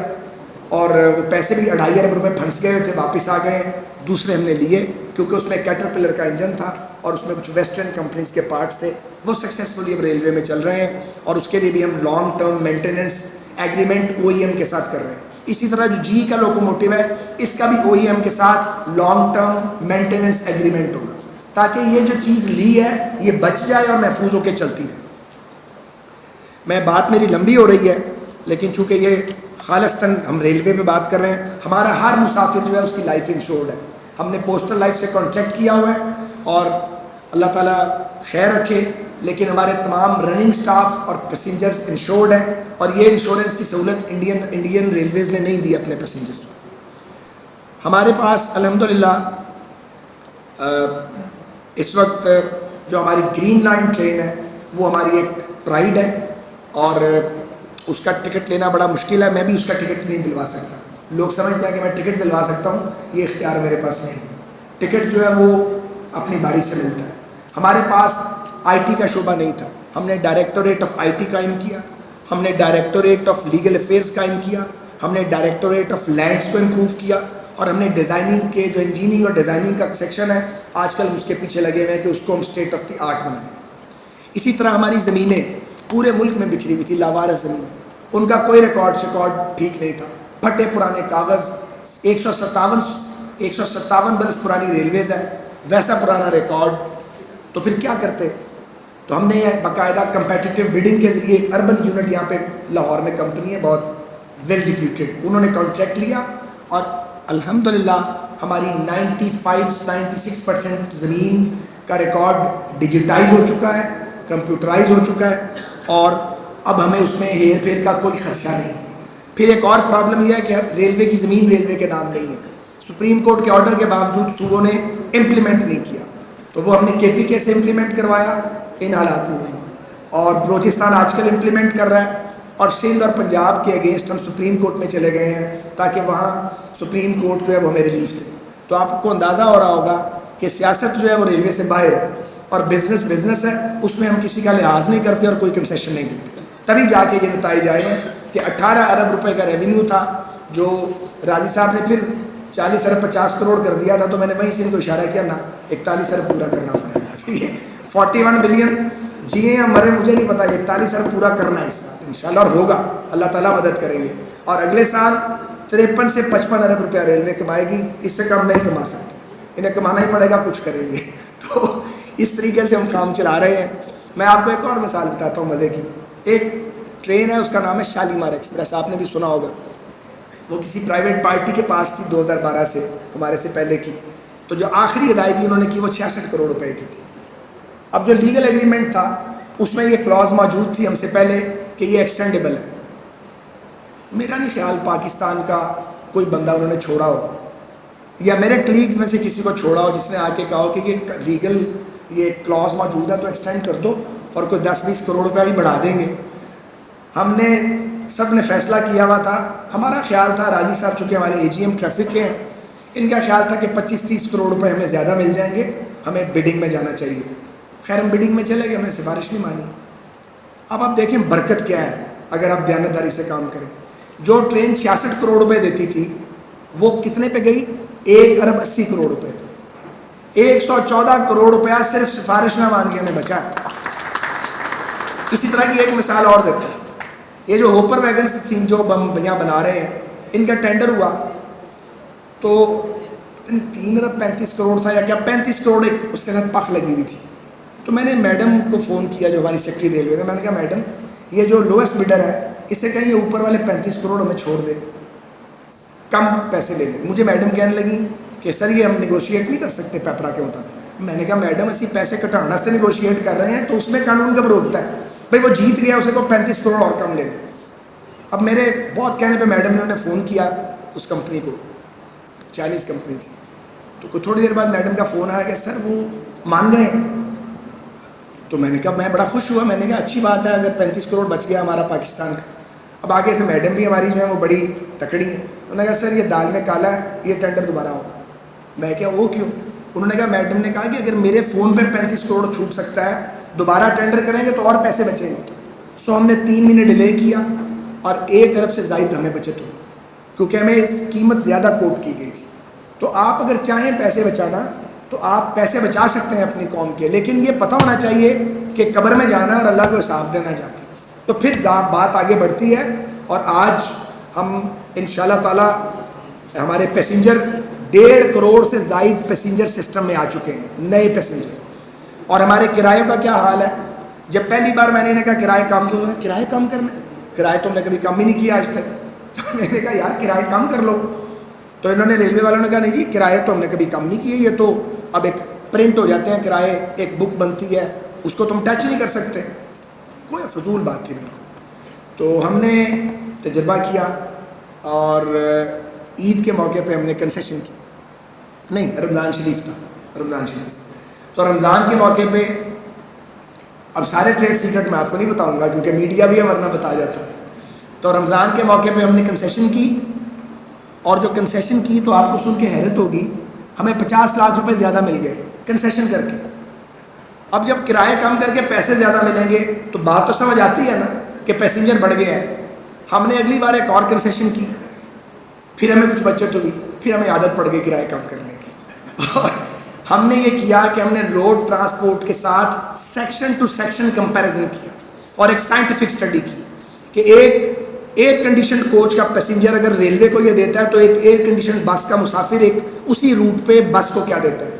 اور وہ پیسے بھی 2.5 ارب روپے پھنس گئے تھے, واپس آ گئے ہیں. دوسرے ہم نے لیے کیونکہ اس میں کیٹرپلر کا انجن تھا اور اس میں کچھ ویسٹرن کمپنیز کے پارٹس تھے. وہ سکسیزفلی اب ریلوے میں چل رہے ہیں, اور اس کے لیے بھی ہم long term maintenance agreement OEM کے ساتھ کر رہے ہیں. اسی طرح جو GE کا لوکوموٹیو ہے, اس کا بھی OEM کے ساتھ لانگ ٹرم مینٹیننس ایگریمنٹ ہوگا, تاکہ یہ جو چیز لی ہے یہ بچ جائے اور محفوظ ہو کے چلتی رہے. میں بات میری لمبی ہو رہی ہے, لیکن چونکہ یہ خالصتاً ہم ریلوے میں بات کر رہے ہیں, ہمارا ہر مسافر جو ہے اس کی لائف انشورڈ ہے. ہم نے پوسٹل لائف سے کانٹریکٹ کیا ہوا ہے, اور اللہ تعالیٰ خیر رکھے, لیکن ہمارے تمام رننگ سٹاف اور پیسنجرز انشورڈ ہیں. اور یہ انشورنس کی سہولت انڈین ریلویز نے نہیں دی اپنے پیسنجرز کو. ہمارے پاس الحمدللہ اس وقت جو ہماری گرین لائن ٹرین ہے وہ ہماری ایک پرائڈ ہے, اور اس کا ٹکٹ لینا بڑا مشکل ہے. میں بھی اس کا ٹکٹ نہیں دلوا سکتا. لوگ سمجھتے ہیں کہ میں ٹکٹ دلوا سکتا ہوں, یہ اختیار میرے پاس نہیں ہے. ٹکٹ جو ہے وہ اپنی باری سے ملتا ہے. ہمارے پاس IT کا شعبہ نہیں تھا, ہم نے ڈائریکٹوریٹ آف IT قائم کیا, ہم نے ڈائریکٹوریٹ آف لیگل افیئرس قائم کیا, ہم نے ڈائریکٹوریٹ آف لینڈس کو امپروو کیا, اور ہم نے ڈیزائننگ کے جو انجینئرنگ اور ڈیزائننگ کا سیکشن ہے آج کل اس کے پیچھے لگے ہوئے ہیں کہ اس کو ہم اسٹیٹ آف دی آرٹ بنائیں. اسی طرح ہماری زمینیں پورے ملک میں بکھری ہوئی تھی, لاوارث زمینیں, ان کا کوئی ریکارڈ ٹھیک نہیں تھا. پھٹے پرانے کاغذ, 157 برس پرانی ریلویز ہے, ویسا پرانا ریکارڈ. تو پھر کیا کرتے؟ تو ہم نے باقاعدہ کمپیٹیٹیو بیڈنگ کے ذریعے ایک اربن یونٹ یہاں پہ لاہور میں کمپنی ہے بہت ویل ریپیوٹیڈ, انہوں نے کانٹریکٹ لیا, اور الحمدللہ ہماری 95-96% زمین کا ریکارڈ ڈیجیٹائز ہو چکا ہے, کمپیوٹرائز ہو چکا ہے, اور اب ہمیں اس میں ہیر پھیر کا کوئی خدشہ نہیں. پھر ایک اور پرابلم یہ ہے کہ اب ریلوے کی زمین ریلوے کے نام نہیں ہے. سپریم کورٹ کے آرڈر کے باوجود صوبوں نے امپلیمنٹ نہیں کیا, تو وہ ہم نے KPK سے امپلیمنٹ کروایا ان حالات میں, اور بلوچستان آج کل امپلیمنٹ کر رہا ہے, اور سندھ اور پنجاب کے اگینسٹ ہم سپریم کورٹ میں چلے گئے ہیں تاکہ وہاں سپریم کورٹ جو ہے وہ ہمیں ریلیف دے. تو آپ کو اندازہ ہو رہا ہوگا کہ سیاست جو ہے وہ ریلوے سے باہر ہے, اور بزنس ہے, اس میں ہم کسی کا لحاظ نہیں کرتے اور کوئی کنسیشن نہیں دیتے. تبھی جا کے یہ نتائج آئے ہیں کہ 18 ارب روپے کا ریونیو تھا جو راضی صاحب نے پھر 40 ارب 50 کروڑ کر دیا تھا, تو میں نے وہیں سے ان کو اشارہ کیا نا 41 ارب پورا کرنا پڑے گا. 41 بلین جیے یا مرے مجھے نہیں پتا, 41 ارب پورا کرنا ہے اس سال انشاءاللہ, اور ہوگا, اللہ تعالیٰ مدد کریں گے. اور اگلے سال 53 سے 55 ارب روپیہ ریلوے کمائے گی, اس سے کم نہیں کما سکتے, انہیں کمانا ہی پڑے گا, کچھ کریں گے. تو اس طریقے سے ہم کام چلا رہے ہیں. میں آپ کو ایک اور مثال بتاتا ہوں مزے کی. ایک ٹرین ہے, اس کا نام ہے شالیمار ایکسپریس, آپ نے بھی سنا ہوگا. وہ کسی پرائیویٹ پارٹی کے پاس تھی 2012 سے, ہمارے سے پہلے کی. تو جو آخری ادائیگی انہوں نے کی وہ 66 کروڑ روپے کی تھی. اب جو لیگل ایگریمنٹ تھا اس میں یہ کلاز موجود تھی ہم سے پہلے کہ یہ ایکسٹینڈیبل ہے. میرا نہیں خیال پاکستان کا کوئی بندہ انہوں نے چھوڑا ہو یا میرے کلیگز میں سے کسی کو چھوڑا ہو جس نے آ کے کہا ہو کہ یہ لیگل یہ کلاز موجود ہے تو ایکسٹینڈ کر دو اور کوئی 10-20 کروڑ روپیہ بھی بڑھا دیں گے. ہم نے سب نے فیصلہ کیا ہوا تھا. ہمارا خیال تھا راضی صاحب چونکہ ہمارے AGM ٹریفک کے ہیں, ان کا خیال تھا کہ 25-30 کروڑ روپے ہمیں زیادہ مل جائیں گے, ہمیں بڈنگ میں جانا چاہیے. خیر ہم بڈنگ میں چلے گئے, ہم نے سفارش نہیں مانی. اب آپ دیکھیں برکت کیا ہے اگر آپ دیانتداری سے کام کریں. جو ٹرین 66 کروڑ روپے دیتی تھی وہ کتنے پہ گئی؟ 1 ارب 80 کروڑ روپے. 114 کروڑ روپیہ صرف سفارش نہ مان کے ہمیں بچا ہے. اسی طرح کی ایک مثال اور دیتے ہیں. یہ جو ہوپر ویگنز تھیں جو یہاں بنا رہے ہیں, ان کا ٹینڈر ہوا تو 3 ارب 35 کروڑ تھا یا کیا 35 کروڑ ایک اس کے ساتھ پخ لگی ہوئی تھی. تو میں نے میڈم کو فون کیا جو ہماری سیکٹری ریلوے تھے. میں نے کہا میڈم یہ جو لوئسٹ بڈر ہے اس سے کہیں یہ اوپر والے 35 کروڑ ہمیں چھوڑ دے, کم پیسے لے لیں. مجھے میڈم کہنے لگی کہ سر یہ ہم نیگوشیٹ نہیں کر سکتے پیپرا کے مطابق. میں نے کہا میڈم اسی پیسے کٹانا سے نیگوشیٹ کر رہے ہیں تو اس میں قانون کب روکتا ہے؟ بھائی وہ جیت گیا اسے کو 35 کروڑ اور کم لے لیں. اب میرے بہت کہنے پہ میڈم نے انہیں فون کیا اس کمپنی کو, چائنیز کمپنی تھی. تو تھوڑی دیر بعد میڈم کا فون آیا کہ سر وہ مان گئے. تو میں نے کہا میں بڑا خوش ہوا. میں نے کہا اچھی بات ہے اگر 35 کروڑ بچ گیا ہمارا پاکستان کا. اب آگے سے میڈم بھی ہماری جو ہے وہ بڑی تکڑی ہے. انہوں نے کہا سر یہ دال میں کالا ہے, یہ ٹینڈر دوبارہ ہوگا. میں کہا وہ کیوں؟ انہوں نے کہا میڈم نے کہا کہ اگر میرے فون پہ 35 کروڑ چھوٹ سکتا ہے دوبارہ ٹینڈر کریں گے تو اور پیسے بچیں گے. سو ہم نے 3 مہینے ڈیلے کیا اور 1 ارب سے زائد ہمیں بچت ہوئی کیونکہ ہمیں اس قیمت زیادہ کوٹ کی گئی تھی. تو آپ اگر چاہیں پیسے بچانا تو آپ پیسے بچا سکتے ہیں اپنی قوم کے, لیکن یہ پتہ ہونا چاہیے کہ قبر میں جانا اور اللہ کو حساب دینا جا کے, تو پھر بات آگے بڑھتی ہے. اور آج ہم انشاءاللہ تعالی ہمارے پیسنجر 1.5 کروڑ سے زائد پیسنجر سسٹم میں آ چکے ہیں, نئے پیسنجر. اور ہمارے کرایوں کا کیا حال ہے؟ جب پہلی بار میں نے کہا کرایہ کم کیوں ہے, کرایہ کم کرنا, کرایہ تو ہم نے کبھی کم ہی نہیں کیا آج تک. تو میں نے کہا یار کرایہ کم کر لو. تو انہوں نے ریلوے والوں نے کہا نہیں جی کرایہ تو ہم نے کبھی کم نہیں کیے, یہ تو اب ایک پرنٹ ہو جاتے ہیں کرایہ, ایک بک بنتی ہے اس کو تم ٹچ نہیں کر سکتے. کوئی فضول بات تھی بالکل. تو ہم نے تجربہ کیا اور عید کے موقع پہ ہم نے کنسیشن کی. نہیں رمضان شریف تھا, رمضان شریف. تو رمضان کے موقع پہ اب سارے ٹریڈ سیکرٹ میں آپ کو نہیں بتاؤں گا کیونکہ میڈیا بھی ہے ورنہ بتایا جاتا. تو رمضان کے موقع پہ ہم نے کنسیشن کی, اور جو کنسیشن کی تو آپ کو سن کے حیرت ہوگی, ہمیں 50 لاکھ روپے زیادہ مل گئے کنسیشن کر کے. اب جب کرایہ کم کر کے پیسے زیادہ ملیں گے تو بات تو سمجھ آتی ہے نا کہ پیسنجر بڑھ گیا ہے. ہم نے اگلی بار ایک اور کنسیشن کی, پھر ہمیں کچھ بچت ہوئی, پھر ہمیں عادت پڑ گئی کرایہ کم کرنے کی. اور ہم نے یہ کیا کہ ہم نے روڈ ٹرانسپورٹ کے ساتھ سیکشن ٹو سیکشن کمپیریزن کیا اور ایک سائنٹیفک اسٹڈی کی کہ ایک ایئر کنڈیشن کوچ کا پیسنجر اگر ریلوے کو یہ دیتا ہے تو ایک ایئر کنڈیشن بس کا مسافر ایک اسی روٹ پہ بس کو کیا دیتا ہے,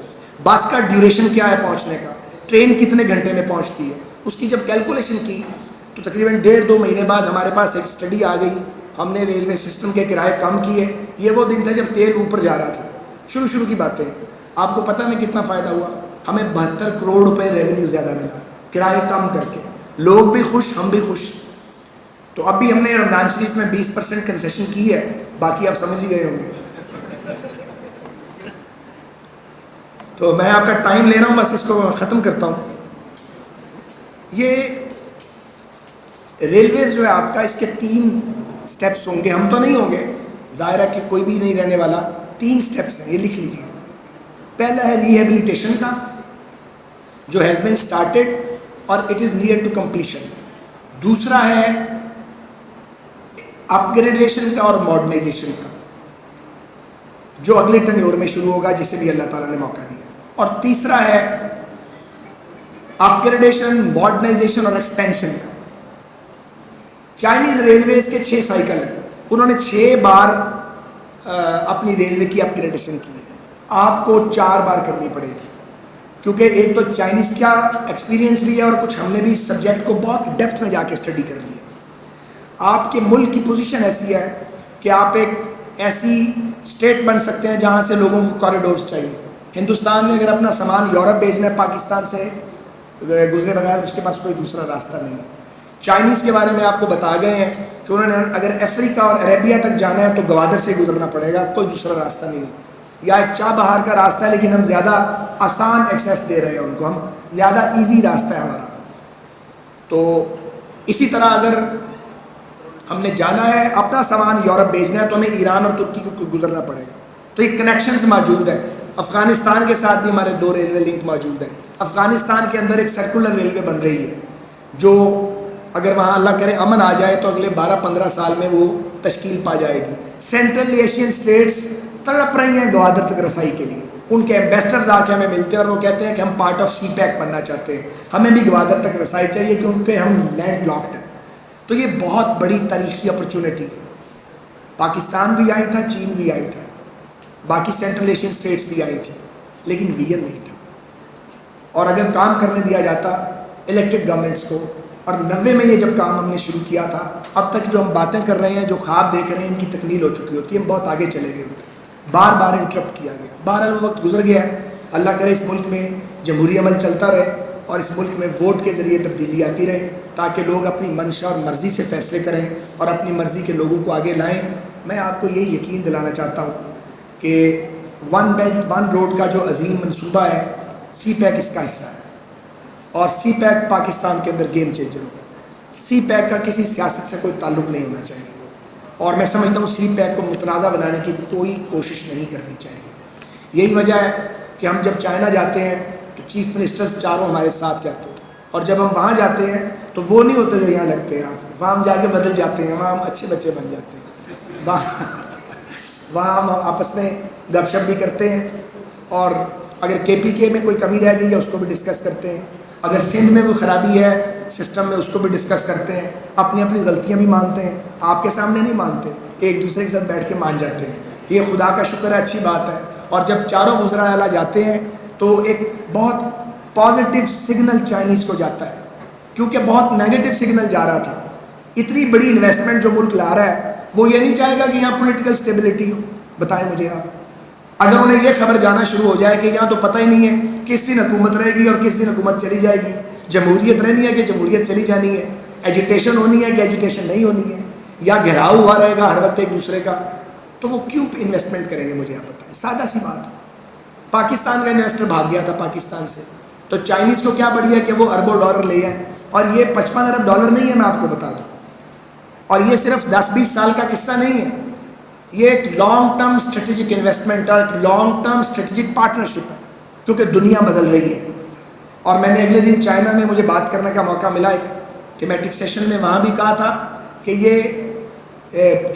بس کا ڈیوریشن کیا ہے پہنچنے کا, ٹرین کتنے گھنٹے میں پہنچتی ہے. اس کی جب کیلکولیشن کی تو تقریباً 1.5-2 مہینے بعد ہمارے پاس ایک اسٹڈی آ گئی. ہم نے ریلوے سسٹم کے کرائے کم کیے. یہ وہ دن تھا جب تیل اوپر جا رہا تھا, شروع کی باتیں. آپ کو پتہ ہمیں کتنا فائدہ ہوا؟ ہمیں 72 کروڑ روپے ریونیو زیادہ ملا کرایہ کم کر کے. لوگ بھی خوش, ہم بھی خوش. تو اب بھی ہم نے رمضان شریف میں 20% کنسیشن کی ہے, باقی آپ سمجھ ہی گئے ہوں گے. تو میں آپ کا ٹائم لے رہا ہوں, بس اس کو ختم کرتا ہوں. یہ ریلویز جو ہے آپ کا, اس کے 3 سٹیپس ہوں گے. ہم تو نہیں ہوں گے, ظاہر ہے کہ کوئی بھی نہیں رہنے والا. 3 سٹیپس ہیں, یہ لکھ لیجیے. پہلا ہے ریہیبلیٹیشن کا, جو ہیز بین اسٹارٹیڈ اور it is near to completion. دوسرا ہے اپ گریڈیشن کا اور ماڈرنائزیشن کا, جو اگلے ٹرنیور میں شروع ہوگا, جسے بھی اللہ تعالیٰ نے موقع دیا. اور تیسرا ہے اپ گریڈیشن, ماڈرنائزیشن اور ایکسپینشن کا. چائنیز ریلویز کے 6 سائیکل ہیں, انہوں نے 6 بار اپنی ریلوے کی اپ گریڈیشن کی ہے. آپ کو 4 بار کرنی پڑے گی, کیونکہ ایک تو چائنیز کا ایکسپیرینس بھی ہے اور کچھ ہم نے بھی اس سبجیکٹ کو بہت ڈیپتھ میں جا کے اسٹڈی کر لی ہے. آپ کے ملک کی پوزیشن ایسی ہے کہ آپ ایک ایسی اسٹیٹ بن سکتے ہیں جہاں سے لوگوں کو کوریڈورز چاہیے. ہندوستان نے اگر اپنا سامان یورپ بھیجنا ہے پاکستان سے گزرے بغیر اس کے پاس کوئی دوسرا راستہ نہیں ہے. چائنیز کے بارے میں آپ کو بتا گئے ہیں کہ انہوں نے اگر افریقہ اور عربیہ تک جانا ہے تو گوادر سے گزرنا پڑے گا, کوئی دوسرا راستہ نہیں ہے. یا ایک چاہ بہار کا راستہ ہے لیکن ہم زیادہ آسان ایکسیس دے رہے ہیں ان کو, ہم زیادہ ایزی راستہ ہے ہمارا. تو اسی طرح اگر ہم نے جانا ہے اپنا سامان یورپ بھیجنا ہے تو ہمیں ایران اور ترکی کو گزرنا پڑے گا. تو یہ کنیکشنز موجود ہیں. افغانستان کے ساتھ بھی ہمارے 2 ریلوے لنک موجود ہیں. افغانستان کے اندر ایک سرکولر ریلوے بن رہی ہے جو اگر وہاں اللہ کرے امن آ جائے تو اگلے 12-15 سال میں وہ تشکیل پا جائے گی. سینٹرل ایشین اسٹیٹس تڑپ رہی ہیں گوادر تک رسائی کے لیے. ان کے ایمبیسڈرز آ کے ہمیں ملتے ہیں اور وہ کہتے ہیں کہ ہم پارٹ آف سی پیک بننا چاہتے ہیں, ہمیں بھی گوادر تک رسائی چاہیے کیونکہ ہم لینڈ لاکڈ ہیں. تو یہ بہت بڑی تاریخی اپرچونٹی ہے. پاکستان بھی آئی تھا, چین بھی آئی تھا, باقی سینٹرل ایشین اسٹیٹس بھی آئی تھی, لیکن ویژن نہیں تھا. اور اگر کام کرنے دیا جاتا الیکٹڈ گورنمنٹس کو, اور 90 میں یہ جب کام ہم نے شروع کیا تھا, اب تک جو ہم باتیں کر رہے ہیں, جو خواب دیکھ رہے ہیں, ان کی تکمیل ہو چکی ہوتی ہے. ہم بہت آگے چلے گئے ہوتے. بار بار انٹرپٹ کیا گیا, بہرحال وہ وقت گزر گیا ہے. اللہ کرے اس ملک میں جمہوری عمل چلتا رہے اور اس ملک میں ووٹ کے ذریعے تبدیلی آتی رہے تاکہ لوگ اپنی منشا اور مرضی سے فیصلے کریں اور اپنی مرضی کے لوگوں کو آگے لائیں. میں آپ کو یہ یقین دلانا چاہتا ہوں کہ 1 بیلٹ 1 روڈ کا جو عظیم منصوبہ ہے, سی پیک اس کا حصہ ہے. اور سی پیک پاکستان کے اندر گیم چینجر ہوگا. سی پیک کا کسی سیاست سے کوئی تعلق نہیں ہونا چاہیے, اور میں سمجھتا ہوں سی پیک کو متنازع بنانے کی کوئی کوشش نہیں کرنی چاہیے. یہی وجہ ہے کہ ہم جب چائنا جاتے ہیں تو چیف منسٹرز چاروں ہمارے ساتھ جاتے ہیں, اور جب ہم وہاں جاتے ہیں تو وہ نہیں ہوتے جو یہاں لگتے ہیں. آپ وہاں ہم جا کے بدل جاتے ہیں, وہاں ہم اچھے بچے بن جاتے ہیں. وہاں ہم آپس میں گپ شپ بھی کرتے ہیں, اور اگر KPK میں کوئی کمی رہ گئی ہے اس کو بھی ڈسکس کرتے ہیں. اگر سندھ میں کوئی خرابی ہے سسٹم میں اس کو بھی ڈسکس کرتے ہیں. اپنی اپنی غلطیاں بھی مانتے ہیں, آپ کے سامنے نہیں مانتے, ایک دوسرے کے ساتھ بیٹھ کے مان جاتے ہیں. یہ خدا کا شکر ہے, اچھی بات ہے. اور جب چاروں وزراء اعلیٰ جاتے ہیں تو ایک بہت پازیٹیو سگنل چائنیز کو جاتا ہے, کیونکہ بہت نیگیٹو سگنل جا رہا تھا. اتنی بڑی انویسٹمنٹ جو ملک لا رہا ہے وہ یہ نہیں چاہے گا کہ یہاں پولیٹیکل اسٹیبلٹی ہو. بتائیں مجھے آپ, اگر انہیں یہ خبر جانا شروع ہو جائے کہ یہاں تو پتہ ہی نہیں ہے کس دن حکومت رہے گی اور کس دن حکومت چلی جائے گی, جمہوریت رہنی ہے کہ جمہوریت چلی جانی ہے, ایجیٹیشن ہونی ہے کہ ایجیٹیشن نہیں ہونی ہے, یا گھیراؤ ہوا رہے گا ہر وقت ایک دوسرے کا, تو وہ کیوں انویسٹمنٹ کریں گے؟ مجھے آپ بتائیں. سادہ سی بات ہے. پاکستان کا انویسٹر بھاگ گیا تھا پاکستان سے, تو چائنیز کو کیا پڑی ہے کہ وہ اربوں ڈالر لے آئیں, اور یہ 55 ارب ڈالر نہیں ہے, میں آپ کو بتا دوں. اور یہ صرف 10-20 سال کا قصہ نہیں ہے, یہ ایک لانگ ٹرم اسٹریٹجک انویسٹمنٹ اور ایک لانگ ٹرم اسٹریٹجک پارٹنرشپ ہے, کیونکہ دنیا بدل رہی ہے. اور میں نے اگلے دن چائنا میں مجھے بات کرنے کا موقع ملا ایک تھیمیٹک سیشن میں, وہاں بھی کہا تھا کہ یہ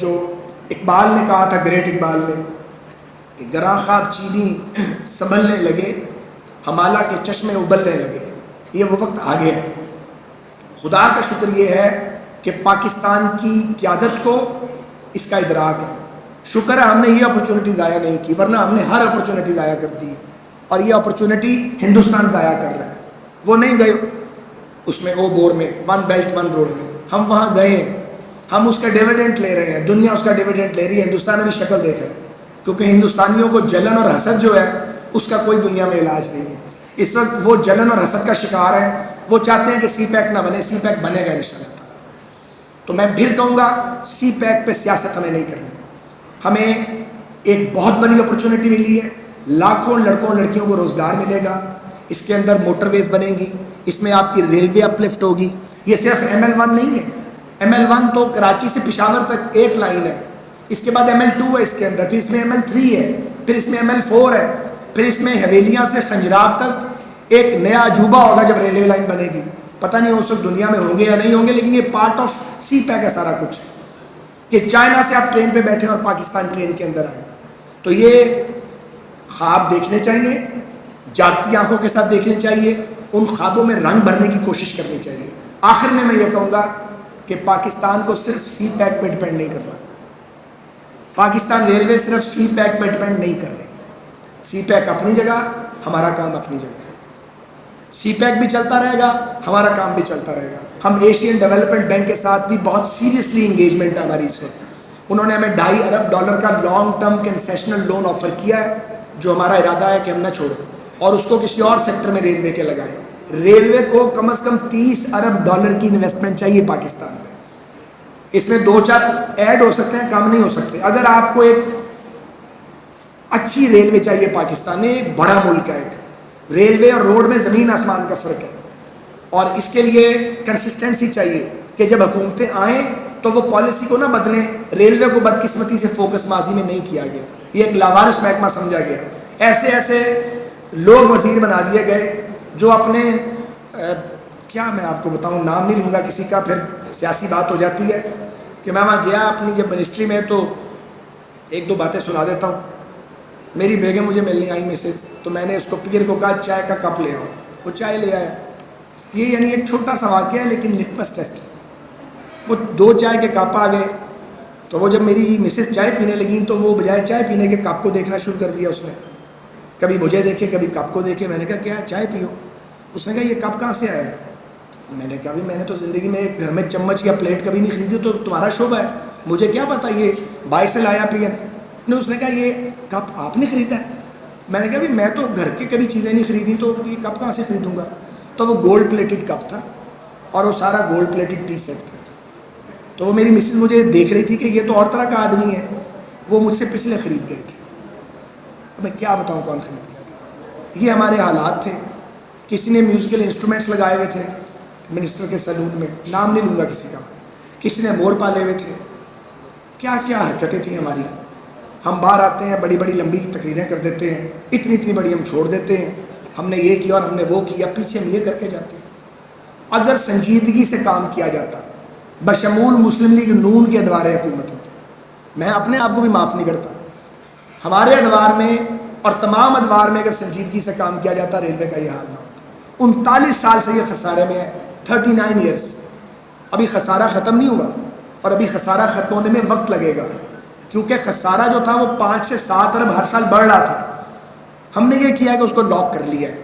جو اقبال نے کہا تھا, گریٹ اقبال نے, کہ گراں خواب چینی سنبھلنے لگے, ہمالا کے چشمے ابلنے لگے. یہ وہ وقت آ گیا ہے. خدا کا شکر یہ ہے کہ پاکستان کی قیادت کو اس کا ادراک ہے. شکر ہے ہم نے یہ اپرچونٹی ضائع نہیں کی, ورنہ ہم نے ہر اپرچونٹی ضائع کر دی, اور یہ اپرچونٹی ہندوستان ضائع کر رہا ہے. وہ نہیں گئے اس میں او بور میں 1 بیلٹ 1 روڈ میں, ہم وہاں گئے ہیں, ہم اس کا ڈیویڈنٹ لے رہے ہیں, دنیا اس کا ڈیویڈنٹ لے رہی ہے. ہندوستان ابھی شکل دیکھ رہا ہے, کیونکہ ہندوستانیوں کو جلن اور حسد جو ہے اس کا کوئی دنیا میں علاج نہیں ہے. اس وقت وہ جلن اور حسد کا شکار ہیں, وہ چاہتے ہیں کہ سی پیک نہ بنے. سی پیک بنے گا انشاءاللہ تعالی. تو میں پھر کہوں گا, سی پیک پہ سیاست ہمیں نہیں کرنی. ہمیں ایک بہت بڑی اپرچونٹی ملی ہے, لاکھوں لڑکوں لڑکیوں کو روزگار ملے گا. اس کے اندر موٹر ویز بنے گی, اس میں آپ کی ریلوے اپلفٹ ہوگی. یہ صرف ML1 نہیں ہے, ML1 تو کراچی سے پشاور تک ایک لائن ہے, اس کے بعد ML2 ہے اس کے اندر, پھر اس میں ML3 ہے, پھر اس میں ML4 ہے, پھر اس میں حویلیاں سے خنجراب تک ایک نیا عجوبہ ہوگا جب ریلوے لائن بنے گی. پتہ نہیں اس وقت دنیا میں ہوں گے یا نہیں ہوں گے, لیکن یہ پارٹ آف سی پیک ہے سارا کچھ, کہ چائنا سے آپ ٹرین پہ بیٹھیں اور پاکستان ٹرین کے اندر آئیں. تو یہ خواب دیکھنے چاہیے, جاگتی آنکھوں کے ساتھ دیکھنے چاہیے, ان خوابوں میں رنگ بھرنے کی کوشش کرنی چاہیے. آخر میں یہ کہوں گا کہ پاکستان کو صرف سی پیک پہ ڈپینڈ نہیں کرنا. پاکستان ریلوے صرف سی پیک پہ ڈپینڈ نہیں کر رہے. سی پیک اپنی جگہ, ہمارا کام اپنی جگہ. سی پیک بھی چلتا رہے گا, ہمارا کام بھی چلتا رہے گا. ہم ایشین ڈیولپمنٹ بینک کے ساتھ بھی بہت سیریسلی انگیجمنٹ ہے ہماری اس وقت. انہوں نے ہمیں $2.5 ارب کا long term concessional loan offer کیا ہے, جو ہمارا ارادہ ہے کہ ہم نہ چھوڑیں اور اس کو کسی اور سیکٹر میں ریلوے کے لگائیں. ریلوے کو کم از کم $30 ارب کی انویسٹمنٹ چاہیے پاکستان میں. اس میں 2-4 ایڈ ہو سکتے ہیں, کام نہیں ہو سکتے. اگر آپ کو ایک اچھی ریلوے چاہیے پاکستان میں, ایک بڑا ملک ہے, ایک ریلوے اور روڈ میں زمین آسمان کا فرق ہے, اور اس کے لیے کنسسٹنسی چاہیے کہ جب حکومتیں آئیں تو وہ پالیسی کو نہ بدلیں. ریلوے کو بدقسمتی سے فوکس ماضی میں نہیں کیا گیا, یہ ایک لاوارث محکمہ سمجھا گیا. ایسے لوگ وزیر بنا دیے گئے جو اپنے کیا میں آپ کو بتاؤں, نام نہیں لوں گا کسی کا, پھر سیاسی بات ہو جاتی ہے. کہ میں وہاں گیا اپنی جب منسٹری میں, تو 1-2 باتیں سنا دیتا ہوں. میری بیگم مجھے ملنے آئی مسز, تو میں نے اس کو پیر کو کہا چائے کا کپ لے آؤ, وہ چائے لے آیا. یہ یعنی ایک چھوٹا سا واقعہ ہے لیکن لٹمس ٹیسٹ. وہ 2 چائے کے کپ آ گئے, تو وہ جب میری مسز چائے پینے لگیں تو وہ بجائے چائے پینے کے کپ کو دیکھنا شروع کر دیا. اس نے کبھی مجھے دیکھے کبھی کپ کو دیکھے. میں نے کہا کیا چائے پیو؟ اس نے کہا یہ کپ کہاں سے آیا ہے؟ میں نے کہا بھی میں نے تو زندگی میں ایک گھر میں چمچ یا پلیٹ کبھی نہیں خریدی, تو تمہارا شعبہ ہے, مجھے کیا پتا یہ باہر سے لایا پی نے. اس نے کہا یہ کپ آپ نے خریدا ہے؟ میں نے کہا بھی میں تو گھر کی کبھی چیزیں نہیں خریدی, تو یہ کپ کہاں سے خریدوں گا؟ تو وہ گولڈ پلیٹڈ کپ تھا اور وہ سارا گولڈ پلیٹڈ ٹی سیٹ تھا. تو وہ میری مسز مجھے دیکھ رہی تھی کہ یہ تو اور طرح کا آدمی ہے, وہ مجھ سے پچھلے خرید گئے تھے. میں کیا بتاؤں کون خرید گیا تھا. یہ ہمارے حالات تھے. کسی نے میوزیکل انسٹرومنٹس لگائے ہوئے تھے منسٹر کے سیلون میں, نام نہیں لوں گا کسی کا. کسی نے مور پالے ہوئے تھے. کیا کیا حرکتیں تھیں ہماری. ہم باہر آتے ہیں, بڑی بڑی لمبی تقریریں کر دیتے ہیں, اتنی بڑی ہم چھوڑ دیتے ہیں, ہم نے یہ کیا اور ہم نے وہ کیا, پیچھے ہم یہ کر کے جاتے ہیں. اگر سنجیدگی سے کام کیا جاتا بشمول مسلم لیگ نون کے ادوار حکومت میں اپنے آپ کو بھی معاف نہیں کرتا, ہمارے ادوار میں اور تمام ادوار میں اگر سنجیدگی سے کام کیا جاتا ریلوے کا یہ حال نہ ہوتا. 39 سال سے یہ خسارے میں ہے, 39 ایئرس. ابھی خسارہ ختم نہیں ہوا اور ابھی خسارہ ختم ہونے میں وقت لگے گا, کیونکہ خسارہ جو تھا وہ 5 سے 7 ارب ہر سال بڑھ رہا تھا. ہم نے یہ کیا کہ اس کو لاک کر لیا ہے,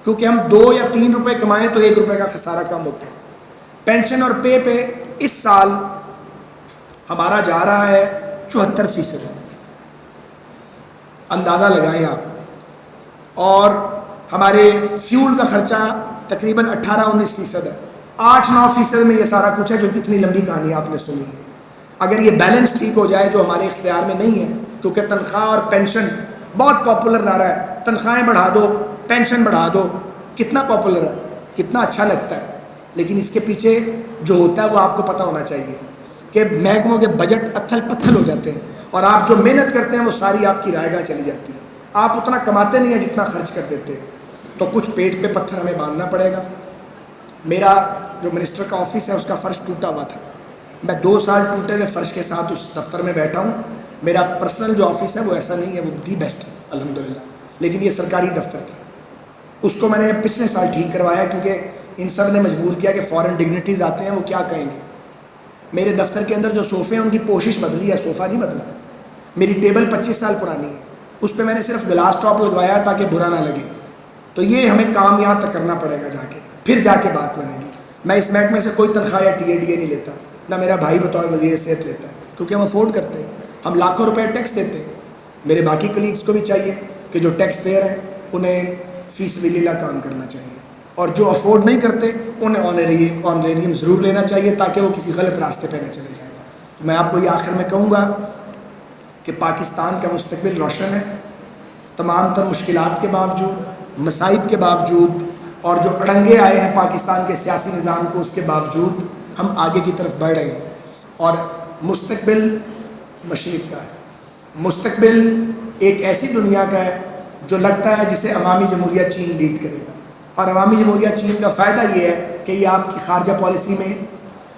کیونکہ ہم 2 یا 3 روپے کمائیں تو 1 روپے کا خسارہ کم ہوتا ہے. پینشن اور پے پہ اس سال ہمارا جا رہا ہے 74%. اندازہ لگائیں آپ. اور ہمارے فیول کا خرچہ تقریباً 18-19% ہے. 8-9% میں یہ سارا کچھ ہے, جو کتنی لمبی کہانی آپ نے سنی ہے. اگر یہ بیلنس ٹھیک ہو جائے, جو ہمارے اختیار میں نہیں ہے, کیونکہ تنخواہ اور پینشن بہت پاپولر نعرہ ہے, تنخواہیں بڑھا دو پینشن بڑھا دو, کتنا پاپولر ہے, کتنا اچھا لگتا ہے, لیکن اس کے پیچھے جو ہوتا ہے وہ آپ کو پتہ ہونا چاہیے کہ محکموں کے بجٹ اتھل پتھل ہو جاتے ہیں, اور آپ جو محنت کرتے ہیں وہ ساری آپ کی رائے گاہ چلی جاتی ہے. آپ اتنا کماتے نہیں ہیں جتنا خرچ کر دیتے ہیں, تو کچھ پیٹ پہ پتھر ہمیں باندھنا پڑے گا. میرا جو منسٹر کا آفس ہے اس کا فرش ٹوٹا ہوا تھا. میں 2 سال ٹوٹے ہوئے فرش کے ساتھ اس دفتر میں بیٹھا ہوں. میرا پرسنل جو آفس ہے وہ ایسا نہیں ہے, وہ دی بیسٹ ہے الحمدللہ, لیکن یہ سرکاری دفتر تھا. اس کو میں نے پچھلے سال ٹھیک کروایا, کیونکہ ان سب نے مجبور کیا کہ فارن ڈگنیٹیز آتے ہیں, وہ کیا کہیں گے. میرے دفتر کے اندر جو صوفے ہیں ان کی پوشش بدلی ہے, صوفہ نہیں بدلا. میری ٹیبل 25 سال پرانی ہے, اس پہ میں نے صرف گلاس ٹاپ لگوایا تاکہ برا نہ لگے. تو یہ ہمیں کام یہاں تک کرنا پڑے گا, جا کے پھر جا کے بات بنے گی. میں اس محکمے سے کوئی تنخواہ یا ٹی اے نہیں لیتا, نہ میرا بھائی بطور وزیر صحت لیتا ہے, کیونکہ ہم افورڈ کرتے ہیں, ہم لاکھوں روپے ٹیکس دیتے ہیں. میرے باقی کلیگس کو بھی چاہیے کہ جو ٹیکس پیئر ہیں انہیں فی سبیل اللہ کام کرنا چاہیے, اور جو افورڈ نہیں کرتے انہیں آنریریم ضرور لینا چاہیے, تاکہ وہ کسی غلط راستے پہ نہ چلے جائیں. میں آپ کو یہ آخر میں کہوں گا کہ پاکستان کا مستقبل روشن ہے. تمام تر مشکلات کے باوجود, مصائب کے باوجود, اور جو اڑنگے آئے ہیں پاکستان کے سیاسی نظام کو, اس کے باوجود ہم آگے کی طرف بڑھ رہے ہیں. اور مستقبل مشرق کا ہے. مستقبل ایک ایسی دنیا کا ہے جو لگتا ہے جسے عوامی جمہوریہ چین لیڈ کرے گا. اور عوامی جمہوریہ چین کا فائدہ یہ ہے کہ یہ آپ کی خارجہ پالیسی میں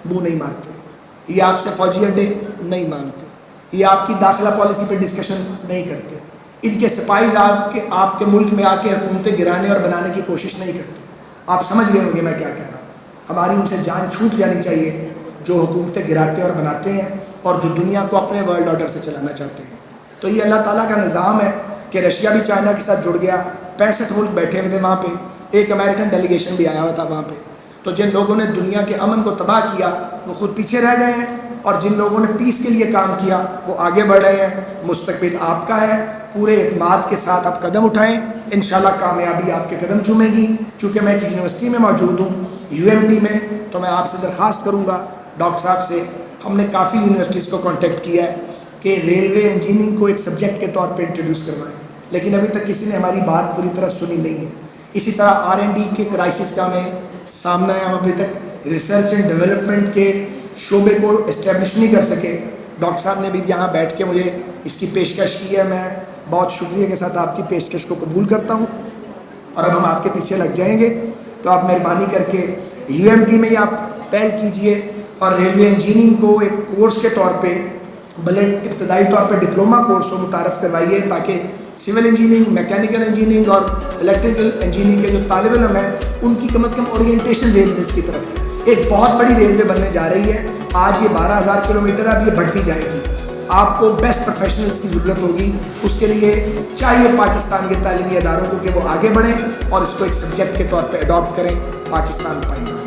منہ نہیں مارتے, یہ آپ سے فوجی اڈے نہیں مانگتے, یہ آپ کی داخلہ پالیسی پہ ڈسکشن نہیں کرتے. ان کے سپاہیز آپ کے ملک میں آ کے حکومتیں گرانے اور بنانے کی کوشش نہیں کرتے. آپ سمجھ گئے ہوں گے میں کیا کہہ رہا ہوں. ہماری ان سے جان چھوٹ جانی چاہیے جو حکومتیں گراتے اور بناتے ہیں, اور جو دنیا کو اپنے ورلڈ آرڈر سے چلانا چاہتے ہیں. تو یہ اللہ تعالیٰ کا نظام ہے کہ رشیا بھی چائنا کے ساتھ جڑ گیا. 65 ملک بیٹھے ہوئے تھے وہاں پہ, ایک امریکن ڈیلیگیشن بھی آیا ہوا تھا وہاں پہ. تو جن لوگوں نے دنیا کے امن کو تباہ کیا وہ خود پیچھے رہ گئے ہیں, اور جن لوگوں نے پیس کے لیے کام کیا وہ آگے بڑھ رہے ہیں. مستقبل آپ کا ہے, پورے اعتماد کے ساتھ آپ قدم اٹھائیں، انشاءاللہ کامیابی آپ کے قدم چومے گی. چونکہ میں ایک یونیورسٹی میں موجود ہوں UMT میں، تو میں آپ سے درخواست کروں گا ڈاکٹر صاحب سے، ہم نے کافی یونیورسٹیز کو کانٹیکٹ کیا ہے کہ ریلوے انجینئرنگ کو ایک سبجیکٹ کے طور پہ انٹروڈیوس کروائیں، لیکن ابھی تک کسی نے ہماری بات پوری طرح سنی نہیں ہے. اسی طرح R&D کے کرائسس کا ہمیں سامنا ہے، ہم ابھی تک ریسرچ اینڈ ڈیولپمنٹ کے شعبے کو اسٹیبلش نہیں کر سکے. ڈاکٹر صاحب نے بھی یہاں بیٹھ کے مجھے اس کی پیشکش کی ہے، میں بہت شکریہ کے ساتھ آپ کی پیشکش کو قبول کرتا ہوں، اور اب ہم آپ کے پیچھے لگ جائیں گے. تو آپ مہربانی کر کے UMT میں ہی آپ پہل کیجئے اور ریلوے انجینئرنگ کو ایک کورس کے طور پہ، بھلے ابتدائی طور پہ ڈپلومہ کورس کو متعارف کروائیے، تاکہ سول انجینئرنگ، میکینیکل انجینئرنگ اور الیکٹریکل انجینئرنگ کے جو طالب علم ہیں ان کی کم از کم اورینٹیشن ریلویز کی طرف. ایک بہت بڑی ریلوے بننے جا رہی ہے، آج یہ 12,000 کلومیٹر اب یہ بڑھتی جائے گی. آپ کو بیسٹ پروفیشنلز کی ضرورت ہوگی، اس کے لیے چاہیے پاکستان کے تعلیمی اداروں کو کہ وہ آگے بڑھیں اور اس کو ایک سبجیکٹ کے طور پہ اڈاپٹ کریں. پاکستان پائندہ.